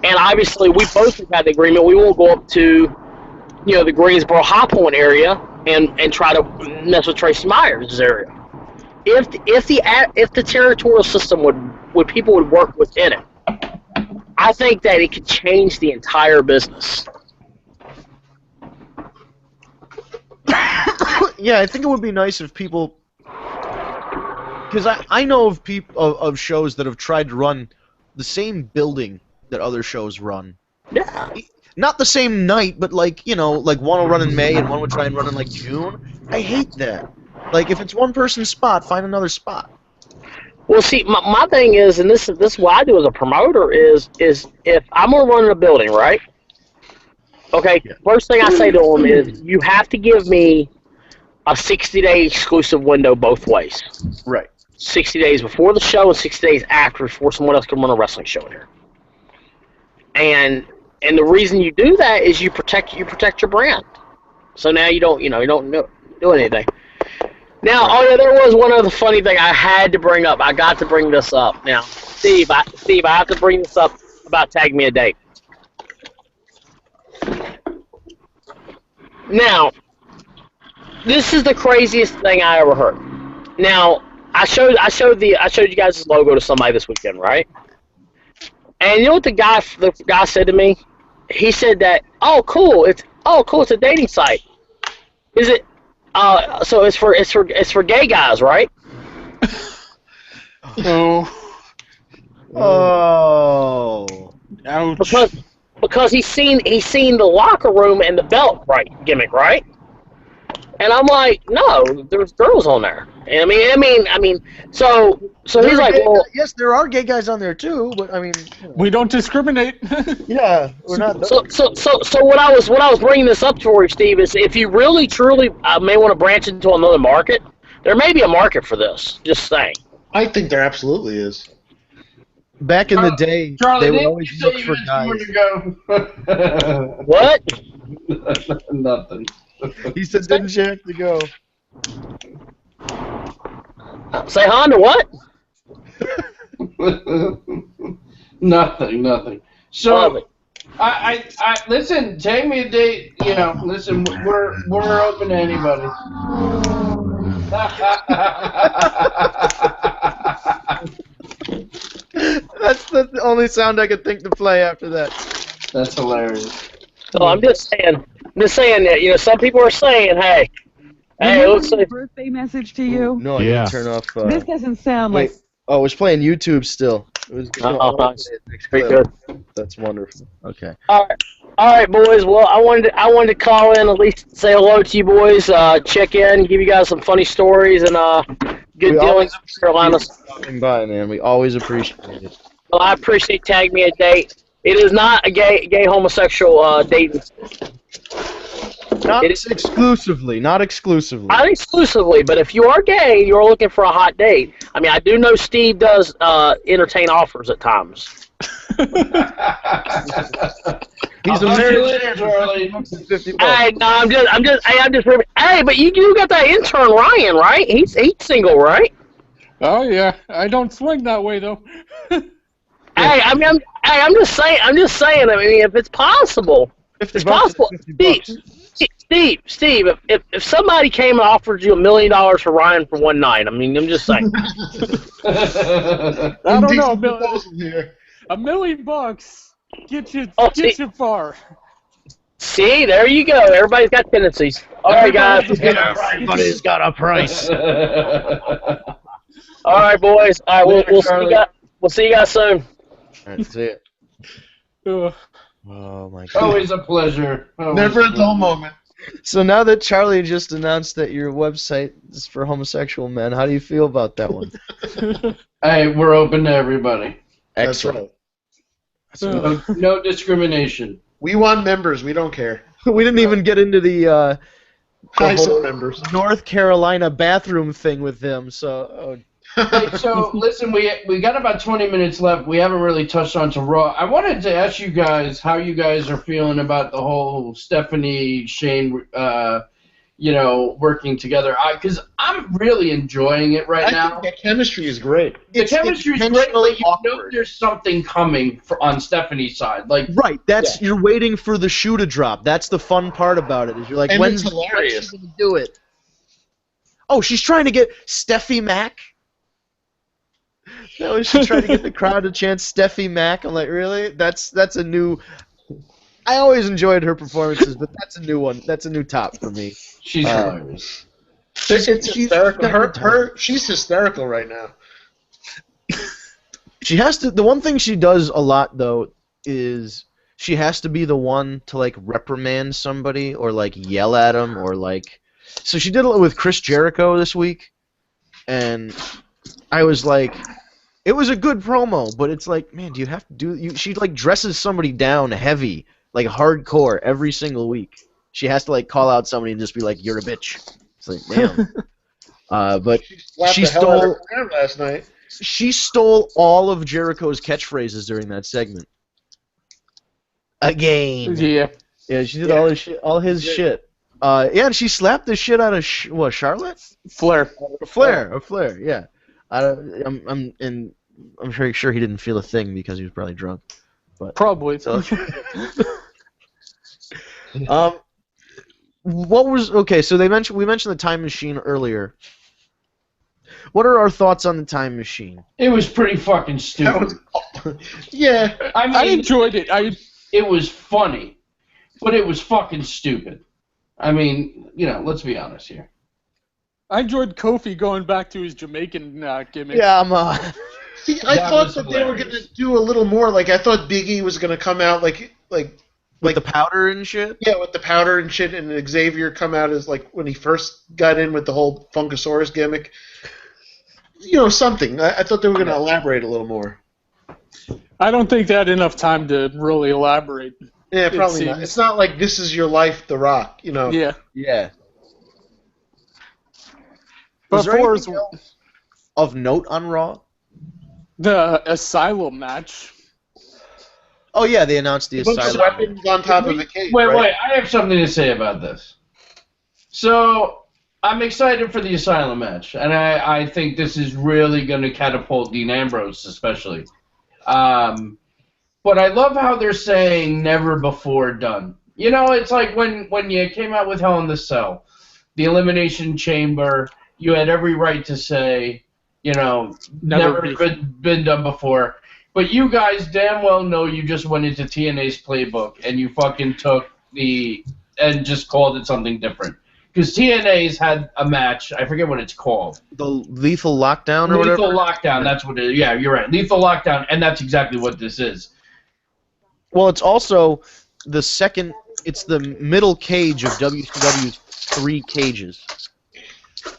And obviously, we both have had the agreement we won't go up to the Greensboro High Point area and try to mess with Tracy Myers' area. If the territorial system would people would work within it, I think that it could change the entire business. Yeah, I think it would be nice if people, because I know of of shows that have tried to run the same building that other shows run. Yeah. Not the same night, but like one will run in May and one would try and run in like June. I hate that. Like, if it's one person's spot, find another spot. Well, see, my thing is, and this is what I do as a promoter, is if I'm gonna run in a building, right? Okay, first thing I say to them is, you have to give me a 60-day exclusive window both ways. Right. 60 days before the show and 60 days after, before someone else can run a wrestling show in here. And the reason you do that is you protect your brand. So now you don't do anything. Now, there was one other funny thing I had to bring up. I got to bring this up. Now, Steve, I have to bring this up about Tag Me a Date. Now, this is the craziest thing I ever heard. Now, I showed you guys this logo to somebody this weekend, right? And you know what the guy said to me? He said that, oh cool, it's a dating site. Is it? So it's for gay guys, right? Oh. Oh. Ouch. Because he's seen the locker room and the belt gimmick, right? And I'm like, no, there's girls on there. And I mean, so he's like, well, yes, there are gay guys on there too, but I mean, we don't discriminate. Yeah, we're not. So what I was bringing this up for you, Steve, is if you really truly may want to branch into another market, There may be a market for this. Just saying. I think there absolutely is. Back in the day, Charlie, they would didn't always you say look you for had guys. somewhere to go? What? Nothing. He said, "Didn't you have to go?" Say Honda what? Nothing. So, Love it. I listen. Take me a date. You know, listen. We're open to anybody. That's the only sound I could think to play after that. That's hilarious. So I'm just saying that, you know, some people are saying, hey, let's say, birthday message to you. No, I Yeah. didn't turn off. This doesn't sound Wait. like. Oh, it was playing YouTube still. It was. nice. Next Pretty clip. good. That's wonderful. Okay. All right, boys. Well, I wanted to call in, at least say hello to you boys, check in, give you guys some funny stories and good We always dealings with Carolina. Stopping by, man. We always appreciate it. Well, I appreciate Tag Me a Date. It is not a gay homosexual dating. Not It is- exclusively. Not exclusively. Not exclusively, but if you are gay, you're looking for a hot date. I mean, I do know Steve does entertain offers at times. He's a I'll see you married later, Charlie. $50. Hey, no, I'm just. Hey, but you do got that intern Ryan, right? He's single, right? Oh yeah, I don't swing that way though. Hey, I'm just saying. I mean, if it's possible, it's possible. Steve, if somebody came and offered you $1 million for Ryan for one night, I mean, I'm just saying. I don't know. Here. $1 million get you far. See, there you go. Everybody's got tendencies. All right, guys. Everybody's got a price. All right, boys. All right, we'll see you guys. We'll see you guys soon. That's it. Uh, Oh my god. Always a pleasure. Never a dull moment. So now that Charlie just announced that your website is for homosexual men, how do you feel about that one? Hey, we're open to everybody. That's right. No discrimination. We want members. We don't care. We didn't even get into the Whole members. North Carolina bathroom thing with them. So Hey, so listen, we got about 20 minutes left. We haven't really touched on to Raw. I wanted to ask you guys how you guys are feeling about the whole Stephanie Shane, working together. Because I'm really enjoying it right I think think the chemistry is great. The chemistry is great, intentionally but you know awkward. there's something coming on Stephanie's side. Like, right, that's you're waiting for the shoe to drop. That's the fun part about it. Is you're like, And when's it's hilarious. she gonna do it? Oh, she's trying to get Steffi Mac. No, she's trying to get the crowd to chant Steffi Mac. I'm like, really? That's a new. I always enjoyed her performances, but that's a new one. That's a new top for me. she's hilarious. It's she's hysterical. She's hysterical right now. She has to. The one thing she does a lot though is she has to be the one to like reprimand somebody or like yell at them or like. So she did it with Chris Jericho this week, and I was like, it was a good promo, but it's like, man, do you have to do? She like dresses somebody down heavy, like hardcore every single week. She has to like call out somebody and just be like, "You're a bitch." It's like, damn. But Slapped she the hell out of stole. her crowd last night. She stole all of Jericho's catchphrases during that segment. Again. yeah. Yeah, she did all his shit. Yeah, and she slapped the shit out of Charlotte? Flair. Flair. Yeah. I'm very sure he didn't feel a thing because he was probably drunk. But Probably. so, what was okay? So we mentioned the time machine earlier. What are our thoughts on the time machine? It was pretty fucking stupid. Yeah. I mean, I enjoyed it. it was funny, but it was fucking stupid. I mean, let's be honest here. I enjoyed Kofi going back to his Jamaican gimmick. Yeah, See, I That thought was that they were hilarious. going to do a little more. Like, I thought Big E was going to come out like with the powder and shit. yeah, with the powder and shit, and Xavier come out as like when he first got in with the whole Funkasaurus gimmick. Something. I thought they were going to elaborate a little more. I don't think they had enough time to really elaborate. Yeah, probably not. seems- It's not like This Is Your Life, The Rock. Yeah. Yeah. But Was there for anything else of note on Raw? the Asylum match, Oh yeah, they announced the A bunch of Asylum. weapons on top of a cage, Wait, right? I have something to say about this. So, I'm excited for the Asylum match, and I think this is really going to catapult Dean Ambrose, especially. But I love how they're saying never before done. You know, it's like when you came out with Hell in the Cell, the Elimination Chamber, you had every right to say, you know, never been done before. But you guys damn well know you just went into TNA's playbook and you fucking took and just called it something different. Because TNA's had a match, I forget what it's called. The Lethal Lockdown or whatever? Lethal Lockdown, that's what it is. Yeah, you're right. Lethal Lockdown, and that's exactly what this is. Well, it's also the second. It's the middle cage of WCW's 3 cages.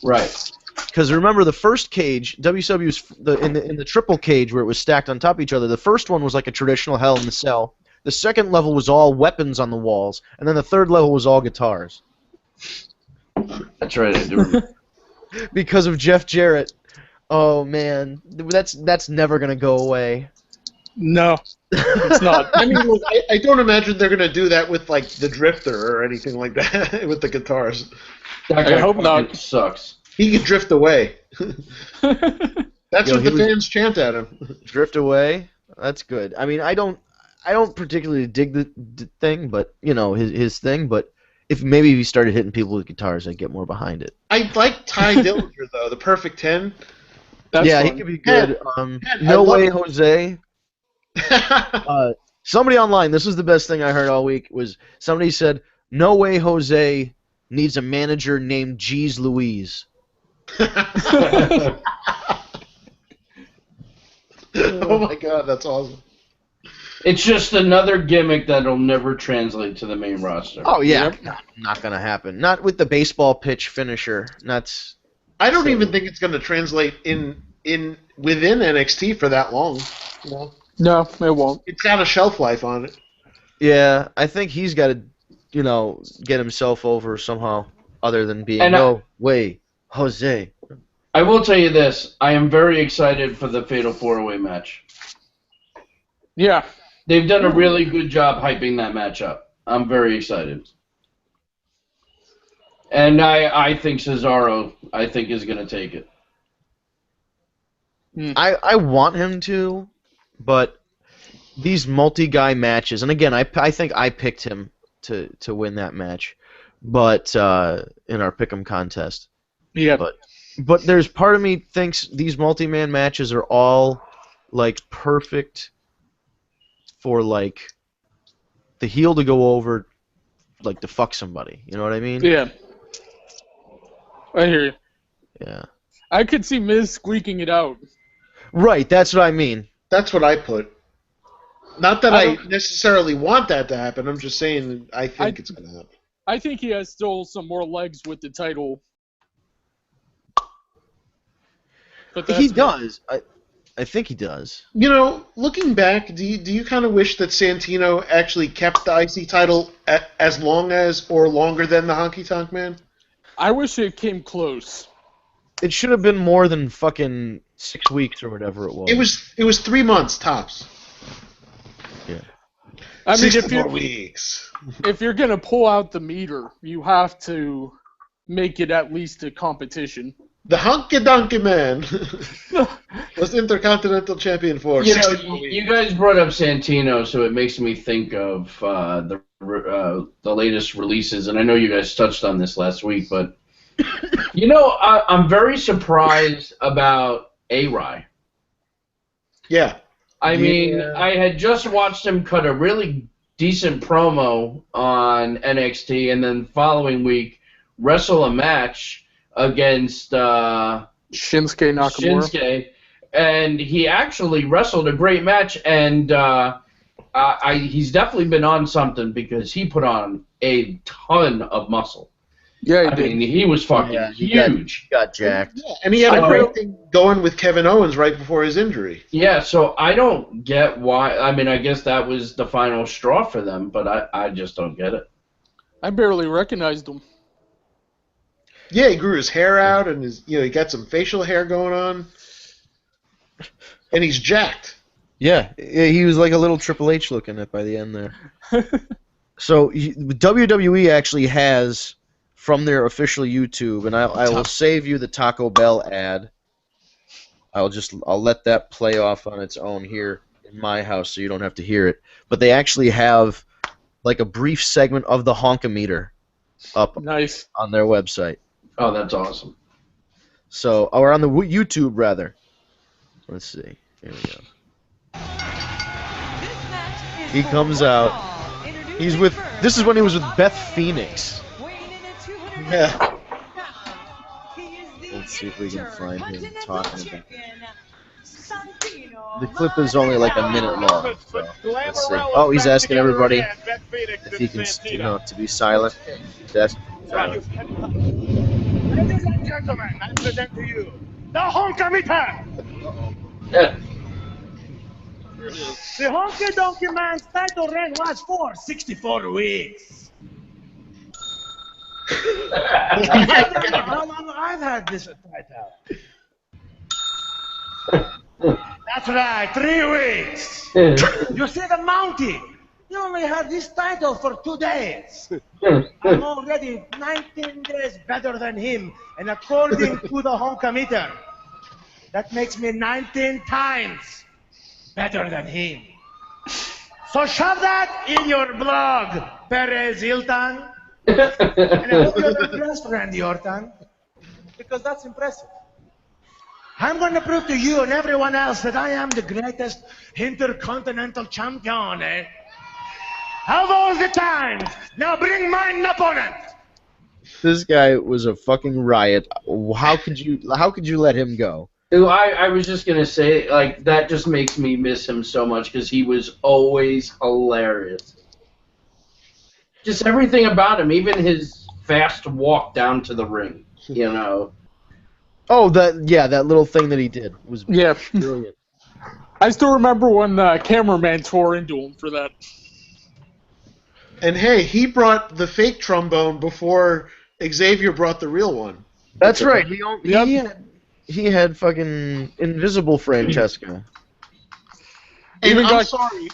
Right. Because remember, the first cage, WCW's in the triple cage where it was stacked on top of each other. The first one was like a traditional Hell in the Cell. The second level was all weapons on the walls, and then the third level was all guitars. That's right, I do remember. Because of Jeff Jarrett. Oh man, that's never gonna go away. no, it's not. I mean, look, I don't imagine they're gonna do that with like the Drifter or anything like that with the guitars. That guy I hope fucking not. sucks. He could drift away. That's what he the fans chant at him. Drift away. That's good. I mean, I don't particularly dig the thing, but you know his thing. But if he started hitting people with guitars, I'd get more behind it. I like Ty Dillinger though, the Perfect 10. That's yeah, fun. he could be good. I No love Way it. Jose. Somebody online, this was the best thing I heard all week, was somebody said, No Way Jose needs a manager named Jeez Louise. Oh my god, that's awesome. It's just another gimmick that'll never translate to the main roster. Oh, yeah. Not going to happen. Not with the baseball pitch finisher. I don't even think it's going to translate in within NXT for that long. You know? No, it won't. It's got a shelf life on it. Yeah, I think he's got to, get himself over somehow other than being And No Way Jose. I will tell you this. I am very excited for the Fatal 4-Way match. Yeah. They've done a really good job hyping that match up. I'm very excited. And I think Cesaro, is going to take it. I want him to, but these multi-guy matches, and again, I think I picked him to win that match, but in our pick'em contest. Yeah. But there's part of me thinks these multi-man matches are all like perfect for like the heel to go over, like to fuck somebody. You know what I mean? Yeah. I hear you. Yeah. I could see Miz squeaking it out. Right. That's what I mean. That's what I put. Not that I necessarily want that to happen. I'm just saying I think it's going to happen. I think he has still some more legs with the title. But He does. I think he does. You know, looking back, do you kind of wish that Santino actually kept the IC title as long as or longer than the Honky Tonk Man? I wish it came close. It should have been more than fucking 6 weeks or whatever it was. It was 3 months tops. Yeah. I mean, 64 weeks. If you're gonna pull out the meter, you have to make it at least a competition. The Honky Donkey Man was Intercontinental Champion for 64 weeks. You guys brought up Santino, so it makes me think of the latest releases, and I know you guys touched on this last week, but I'm very surprised about A-Rye. Yeah. I mean, I had just watched him cut a really decent promo on NXT, and then following week wrestle a match against Shinsuke Nakamura. Shinsuke, and he actually wrestled a great match, and he's definitely been on something because he put on a ton of muscle. Yeah, I mean, he was fucking huge. He got jacked. Yeah, and he had a great thing going with Kevin Owens right before his injury. Yeah, so I don't get why. I mean, I guess that was the final straw for them, but I just don't get it. I barely recognized him. Yeah, he grew his hair out, and he got some facial hair going on, and he's jacked. Yeah, he was like a little Triple H looking at by the end there. So WWE actually has from their official YouTube, and I will save you the Taco Bell ad. I'll let that play off on its own here in my house, so you don't have to hear it. But they actually have like a brief segment of the Honkameter up Nice. on their website. Oh, that's awesome. So, or on the YouTube rather. Let's see. Here we go. He comes out. He's with. This is when he was with Beth Phoenix. Yeah. Let's see if we can find him talking about. The clip is only like a minute long. So let's see. Oh, he's asking everybody if he can, to be silent. Ladies and gentlemen, I present to you the Honkameter. The Honky Donkey Man's title reign was for 64 weeks. I've had this title. That's right, 3 weeks. You see the Mountie? You only had this title for 2 days. I'm already 19 days better than him, and according to the Honkameter, that makes me 19 times better than him. So shove that in your blog, Perez Hilton. And I hope you're impressed, Randy Orton, because that's impressive. I'm going to prove to you and everyone else that I am the greatest intercontinental champion, eh? Of all the times! Now bring mine opponent! This guy was a fucking riot. How could you let him go? I was just gonna say, like, that just makes me miss him so much because he was always hilarious. Just everything about him, even his fast walk down to the ring, Oh, that little thing that he did was brilliant. I still remember when the cameraman tore into him for that. And hey, he brought the fake trombone before Xavier brought the real one. That's right. He had fucking invisible Francesca. And I'm sorry,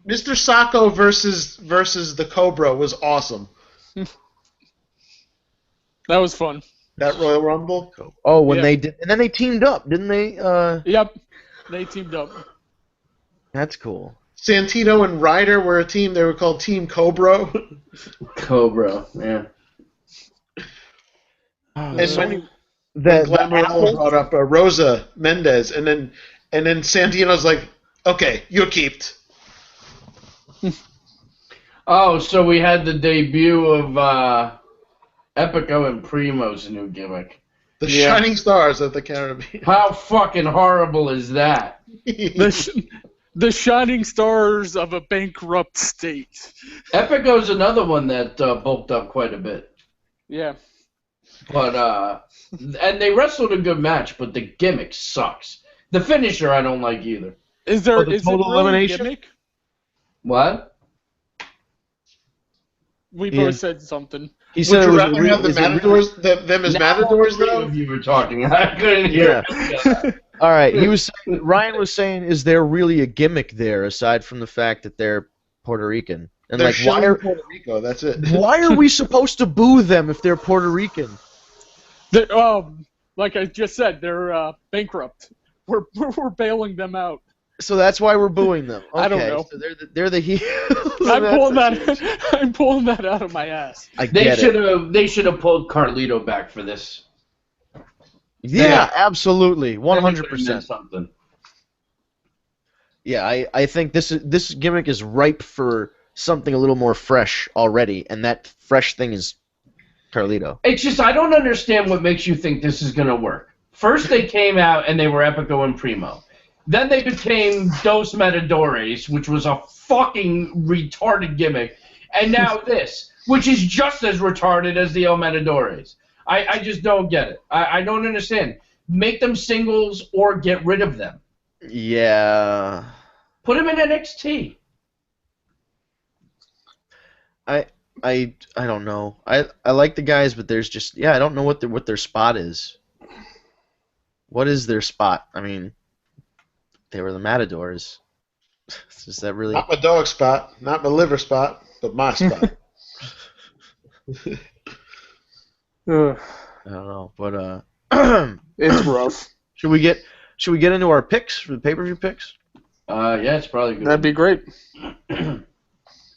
Mr. Sacco versus the Cobra was awesome. That was fun. That Royal Rumble. Oh, when they did, and then they teamed up, didn't they? Yep, they teamed up. That's cool. Santino and Ryder were a team. They were called Team Cobra. Cobra, yeah. And when Glamour brought up Rosa Mendez, and then Santino's like, "Okay, you're kept." Oh, so we had the debut of Epico and Primo's new gimmick. The Shining Stars of the Caribbean. How fucking horrible is that? The shining stars of a bankrupt state. Epico's another one that bulked up quite a bit. Yeah. But, and they wrestled a good match, but the gimmick sucks. The finisher I don't like either. Is there the total elimination? Gimmick? What? We both said something. He said Would you rather have the Matadors, them as Matadors, though? You were talking. I couldn't hear. Yeah. All right. Ryan was saying, is there really a gimmick there aside from the fact that they're Puerto Rican? And they're why are Puerto Rico? That's it. Why are we supposed to boo them if they're Puerto Rican? Like I just said, they're bankrupt. We're bailing them out. So that's why we're booing them. Okay, I don't know. So they're the heels. I'm pulling that out of my ass. They should have pulled Carlito back for this. Yeah, absolutely, 100%. Something. Yeah, I think this gimmick is ripe for something a little more fresh already, and that fresh thing is Carlito. It's just I don't understand what makes you think this is gonna work. First they came out and they were Epico and Primo. Then they became Dos Matadores, which was a fucking retarded gimmick. And now this, which is just as retarded as the El Matadores. I just don't get it. I don't understand. Make them singles or get rid of them. Yeah. Put them in NXT. I don't know. I like the guys, but there's just I don't know what their spot is. What is their spot? I mean, they were the Matadors. Is that really? Not my dog spot, not my liver spot, but my spot. Ugh, I don't know, but it's rough. should we get into our picks for the pay-per-view picks? Yeah, it's probably good. That'd be great.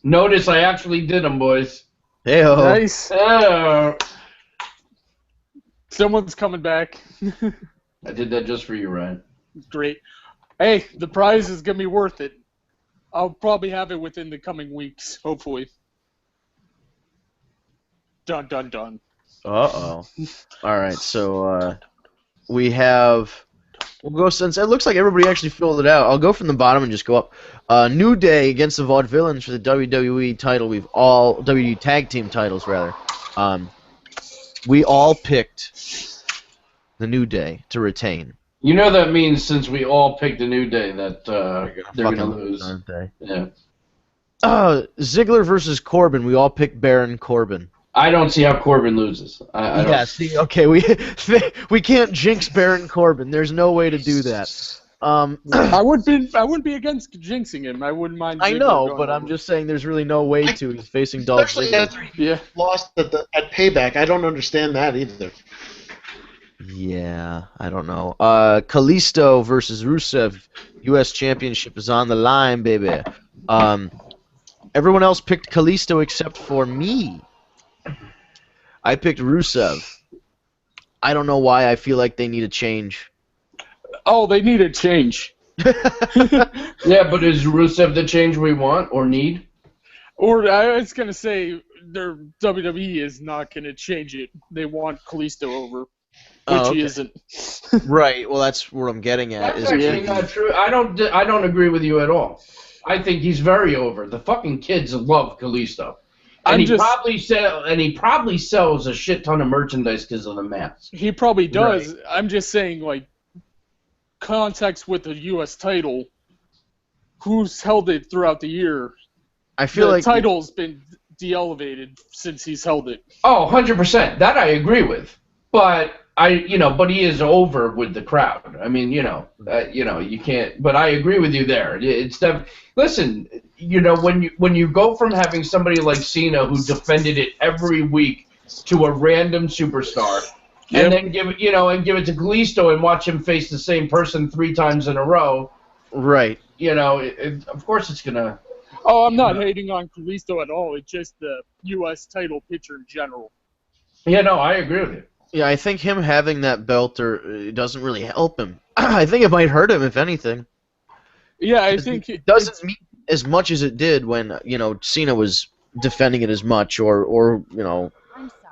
Notice I actually did them, boys. Hey-ho. Nice. Oh. Someone's coming back. I did that just for you, Ryan. Great. Hey, the prize is going to be worth it. I'll probably have it within the coming weeks, hopefully. Dun, dun, dun. Uh-oh. All right, so we have. We'll go since it looks like everybody actually filled it out. I'll go from the bottom and just go up. New Day against the Vaudevillains for the WWE title. WWE Tag Team titles rather. We all picked the New Day to retain. You know that means since we all picked a New Day that they're going to lose. Aren't they? Yeah. Ziggler versus Corbin. We all picked Baron Corbin. I don't see how Corbin loses. I don't. See, okay, we can't jinx Baron Corbin. There's no way to do that. I wouldn't be against jinxing him. I wouldn't mind. I Ziggler know, going but I'm over. just saying there's really no way to. He's facing Dolph Especially Ziggler. after Yeah. lost at Payback. I don't understand that either. Yeah, I don't know. Kalisto versus Rusev. U.S. Championship is on the line, baby. Everyone else picked Kalisto except for me. I picked Rusev. I don't know why I feel like they need a change. Oh, they need a change. Yeah, but is Rusev the change we want or need? Or I was gonna say, their WWE is not gonna change it. They want Kalisto over, which Oh, okay. he isn't. Right. Well, that's what I'm getting at. That's Is actually not true. I don't agree with you at all. I think he's very over. The fucking kids love Kalisto. And he probably sells a shit ton of merchandise because of the mask. He probably does. Right. I'm just saying, like, context with the U.S. title, who's held it throughout the year? I feel The like title's been de-elevated since he's held it. Oh, 100%. That I agree with. But but he is over with the crowd. I mean, you can't. But I agree with you there. Listen, when you go from having somebody like Cena who defended it every week to a random superstar, Yep. and then give it to Kalisto and watch him face the same person 3 times in a row. right. Of course it's gonna. Oh, I'm not hating on Kalisto at all. It's just the U.S. title picture in general. Yeah, no, I agree with you. Yeah, I think him having that belt doesn't really help him. I think it might hurt him, if anything. Yeah, I think It doesn't mean as much as it did when Cena was defending it as much, or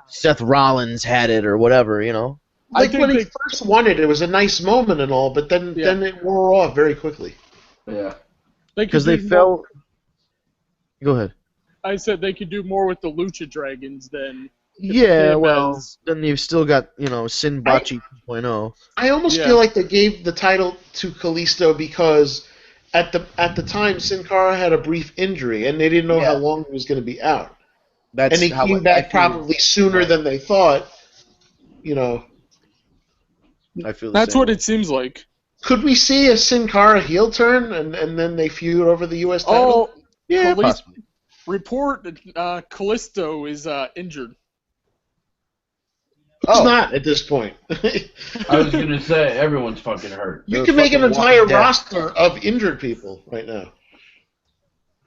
Seth Rollins had it, or whatever. Like when he first won it, it was a nice moment and all, but then it wore off very quickly. Yeah. Because they fell. Go ahead. I said they could do more with the Lucha Dragons than. Yeah, him well, as- then you've still got Sin Bachi 2.0. I almost feel like they gave the title to Kalisto because at the time Sin Cara had a brief injury and they didn't know how long he was going to be out. That's And he how came I back feel. probably sooner than they thought. I feel the That's same what way. it seems like. Could we see a Sin Cara heel turn and then they feud over the U.S. title? Oh, Yeah, police possibly. report that Kalisto is injured. It's not at this point. I was gonna say everyone's fucking hurt. You They're can make an fucking entire Walking Dead. roster of injured people right now.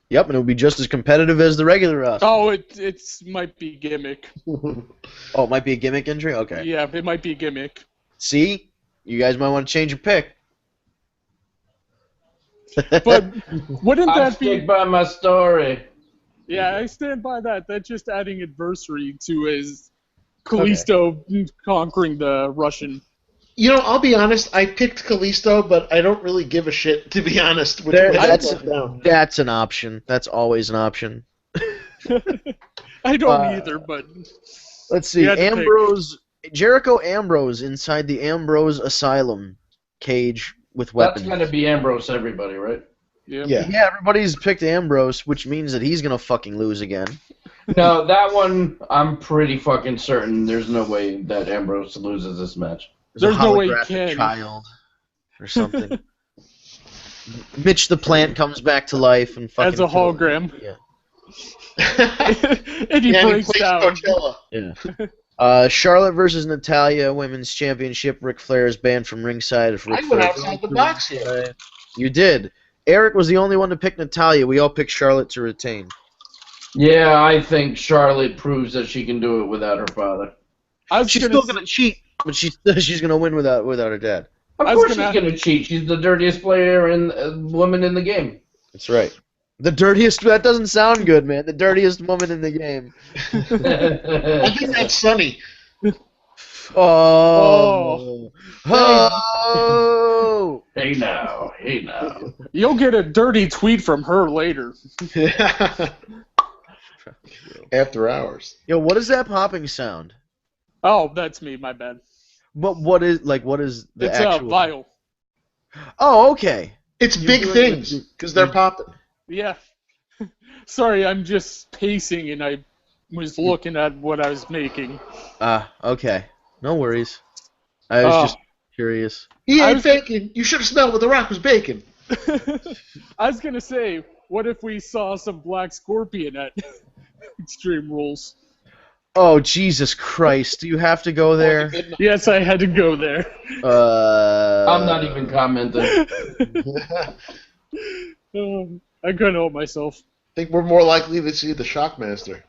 Yep, and it'll be just as competitive as the regular roster. Oh, it might be gimmick. Oh, it might be a gimmick injury? Okay. Yeah, it might be gimmick. See? You guys might want to change your pick. But wouldn't I that be? stick by my story. Yeah, I stand by that. That's just adding adversity to his Kalisto conquering the Russian. I'll be honest. I picked Kalisto, but I don't really give a shit, to be honest. That's an option. That's always an option. I don't either, but Let's see. You had to pick. Jericho Ambrose inside the Ambrose Asylum cage with weapons. That's gonna be Ambrose, everybody, right? Yeah. Yeah. Everybody's picked Ambrose, which means that he's gonna fucking lose again. No, that one I'm pretty fucking certain. There's no way that Ambrose loses this match. There's a no way he holographic can. child or something. Mitch the Plant comes back to life and fucking As a hologram. Yeah. And he Yeah, breaks plays down. Coachella. Yeah. Charlotte versus Natalya, Women's Championship. Ric Flair is banned from ringside. If Ric I went Flair outside the box here. You did. Eric was the only one to pick Natalya. We all picked Charlotte to retain. Yeah, I think Charlotte proves that she can do it without her father. She's still gonna cheat, but she's gonna win without her dad. Of course she's gonna cheat. She's the dirtiest player and woman in the game. That's right. The dirtiest. That doesn't sound good, man. The dirtiest woman in the game. I think that's Sunny. Oh. Oh. Hey now. You'll get a dirty tweet from her later. After hours. Yo, what is that popping sound? Oh, that's me. My bad. What is the It's actual? vial. Oh, okay. It's big doing things it- because they're popping. Yeah. Sorry, I'm just pacing and I was looking at what I was making. Okay. No worries. I was just curious. He I ain't was- bacon. You should have smelled what the Rock was baking. I was gonna say, what if we saw some Black Scorpion at Extreme Rules? Oh, Jesus Christ. Do you have to go there? Yes, I had to go there. I'm not even commenting. I couldn't help myself. I think we're more likely to see the Shockmaster.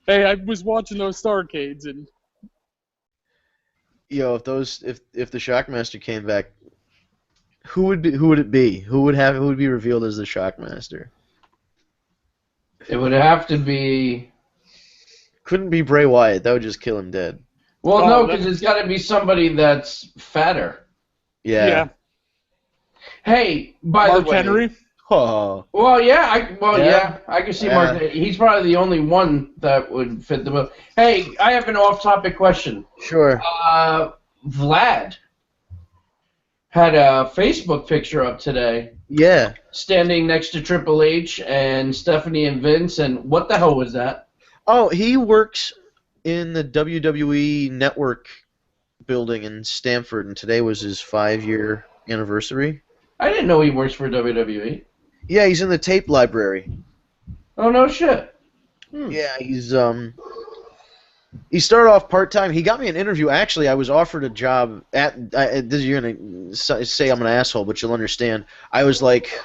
Hey, I was watching those Starcades and Yo, if the Shockmaster came back, who would it be? Who would be revealed as the Shockmaster? It would have to be. Couldn't be Bray Wyatt. That would just kill him dead. Well, Oh, no, that- because it's got to be somebody that's fatter. Yeah. Hey, by Mark the way. Henry. Oh. Well, yeah, I can see Yeah. Mark. He's probably the only one that would fit the bill. Hey, I have an off-topic question. Sure. Vlad had a Facebook picture up today, Yeah. standing next to Triple H and Stephanie and Vince, and what the hell was that? Oh, he works in the WWE Network building in Stamford, and today was his 5-year anniversary. I didn't know he works for WWE. Yeah, he's in the tape library. Oh, no shit. Yeah, he started off part-time. He got me an interview. Actually, I was offered a job you're going to say I'm an asshole, but you'll understand. I was like,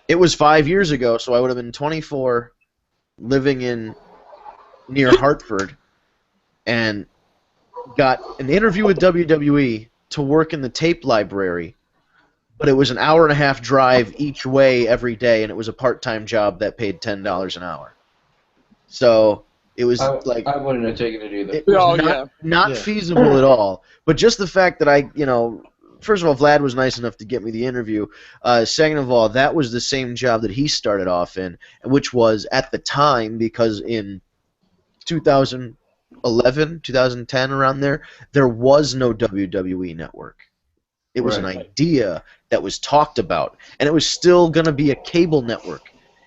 it was 5 years ago, so I would have been 24, living near Hartford, and got an interview with WWE to work in the tape library, but it was an hour-and-a-half drive each way every day, and it was a part-time job that paid $10 an hour. So it was I like wouldn't have taken it either. it was Oh, not Yeah. feasible at all. But just the fact that first of all, Vlad was nice enough to get me the interview. Second of all, that was the same job that he started off in, which was at the time, because in 2011, 2010, around there was no WWE Network. It was an Right. idea that was talked about, and it was still going to be a cable network.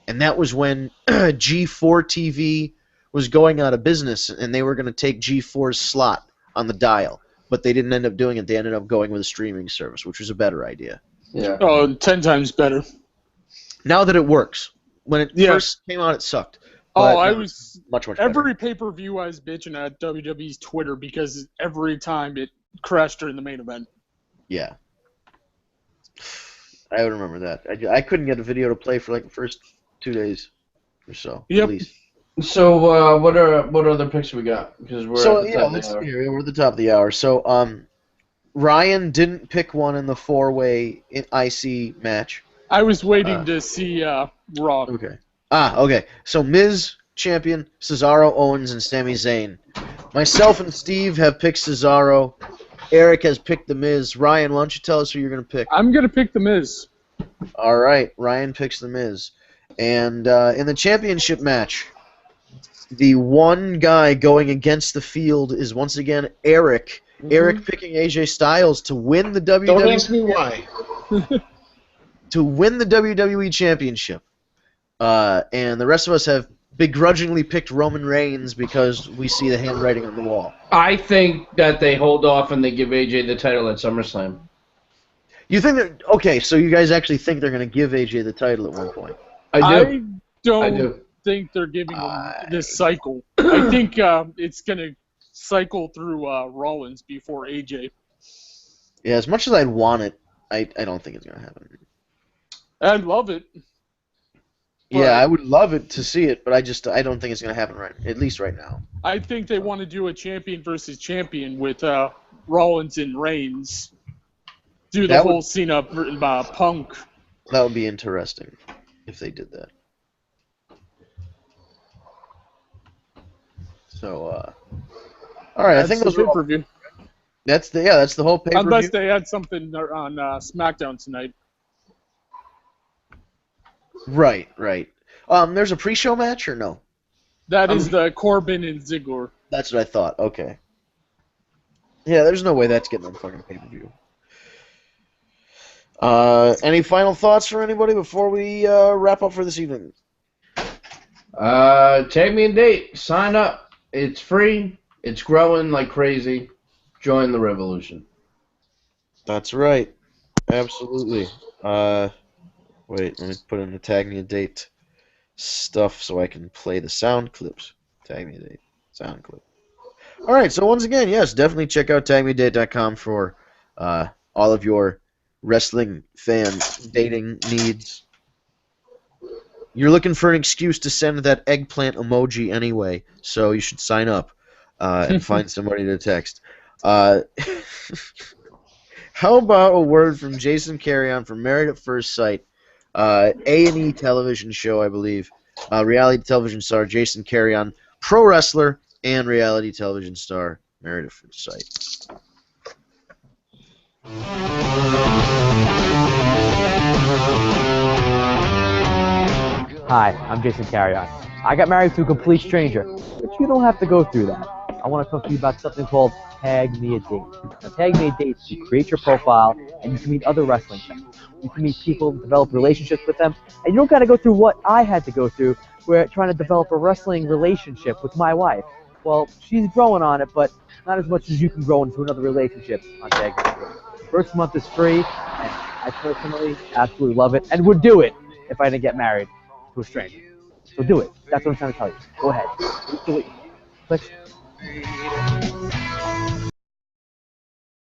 And that was when G4 TV was going out of business, and they were going to take G4's slot on the dial. But they didn't end up doing it. They ended up going with a streaming service, which was a better idea. Yeah. Oh, 10 times better. Now that it works. When it Yeah. first came out, it sucked. Oh, But I now was it's much better. every pay-per-view I was bitching at WWE's Twitter because every time it crashed during the main event. Yeah. I would remember that. I couldn't get a video to play for like the first 2 days or so, Yep. at least. So what other picks we got? Because we're So at the yeah, top of let's the hour. see here. We're at the top of the hour. So Ryan didn't pick one in the 4-way IC match. I was waiting to see Raw. Okay. Okay. So Miz champion, Cesaro, Owens, and Sami Zayn. Myself and Steve have picked Cesaro. Eric has picked The Miz. Ryan, why don't you tell us who you're going to pick? I'm going to pick The Miz. All right. Ryan picks The Miz. And in the championship match, the one guy going against the field is once again Eric. Eric picking AJ Styles to win the WWE. Don't ask me why. to win the WWE Championship. And the rest of us have begrudgingly picked Roman Reigns because we see the handwriting on the wall. I think that they hold off and they give AJ the title at SummerSlam. You think that... Okay, so you guys actually think they're going to give AJ the title at one point? I don't do. think they're giving him this cycle. I think it's going to cycle through Rollins before AJ. Yeah, as much as I'd want it, I don't think it's going to happen. I'd love it. Yeah, I would love it to see it, but I don't think it's going to happen at least right now. I think they want to do a champion versus champion with Rollins and Reigns. Do the whole Cena Punk. That would be interesting if they did that. So, all right, I think those are pay-per-view. That's the whole pay-per-view. Unless they had something on SmackDown tonight. Right. There's a pre-show match or no? That is the Corbin and Ziggler. That's what I thought. Okay. Yeah, there's no way that's getting on fucking pay-per-view. Any final thoughts for anybody before we wrap up for this evening? Tag me a date. Sign up. It's free. It's growing like crazy. Join the revolution. That's right. Absolutely. Wait, let me put in the tag me a date stuff so I can play the sound clips. Tag me a date. Sound clip. All right, so once again, yes, definitely check out tagmeadate.com for all of your wrestling fan dating needs. You're looking for an excuse to send that eggplant emoji anyway, so you should sign up and find somebody to text. How about a word from Jason Carrion from Married at First Sight, A&E television show, I believe, reality television star Jason Carrion, pro wrestler and reality television star, Married at First Sight. Hi, I'm Jason Carrion. I got married to a complete stranger, but you don't have to go through that. I want to talk to you about something called Tag Me a Date. Now, Tag Me a Date, you create your profile, and you can meet other wrestling fans. You can meet people, develop relationships with them, and you don't got to go through what I had to go through, where trying to develop a wrestling relationship with my wife. Well, she's growing on it, but not as much as you can grow into another relationship on Tag Me a Date. First month is free, and I personally absolutely love it, and would do it if I didn't get married to a stranger. So do it. That's what I'm trying to tell you. Go ahead. Do it. Click.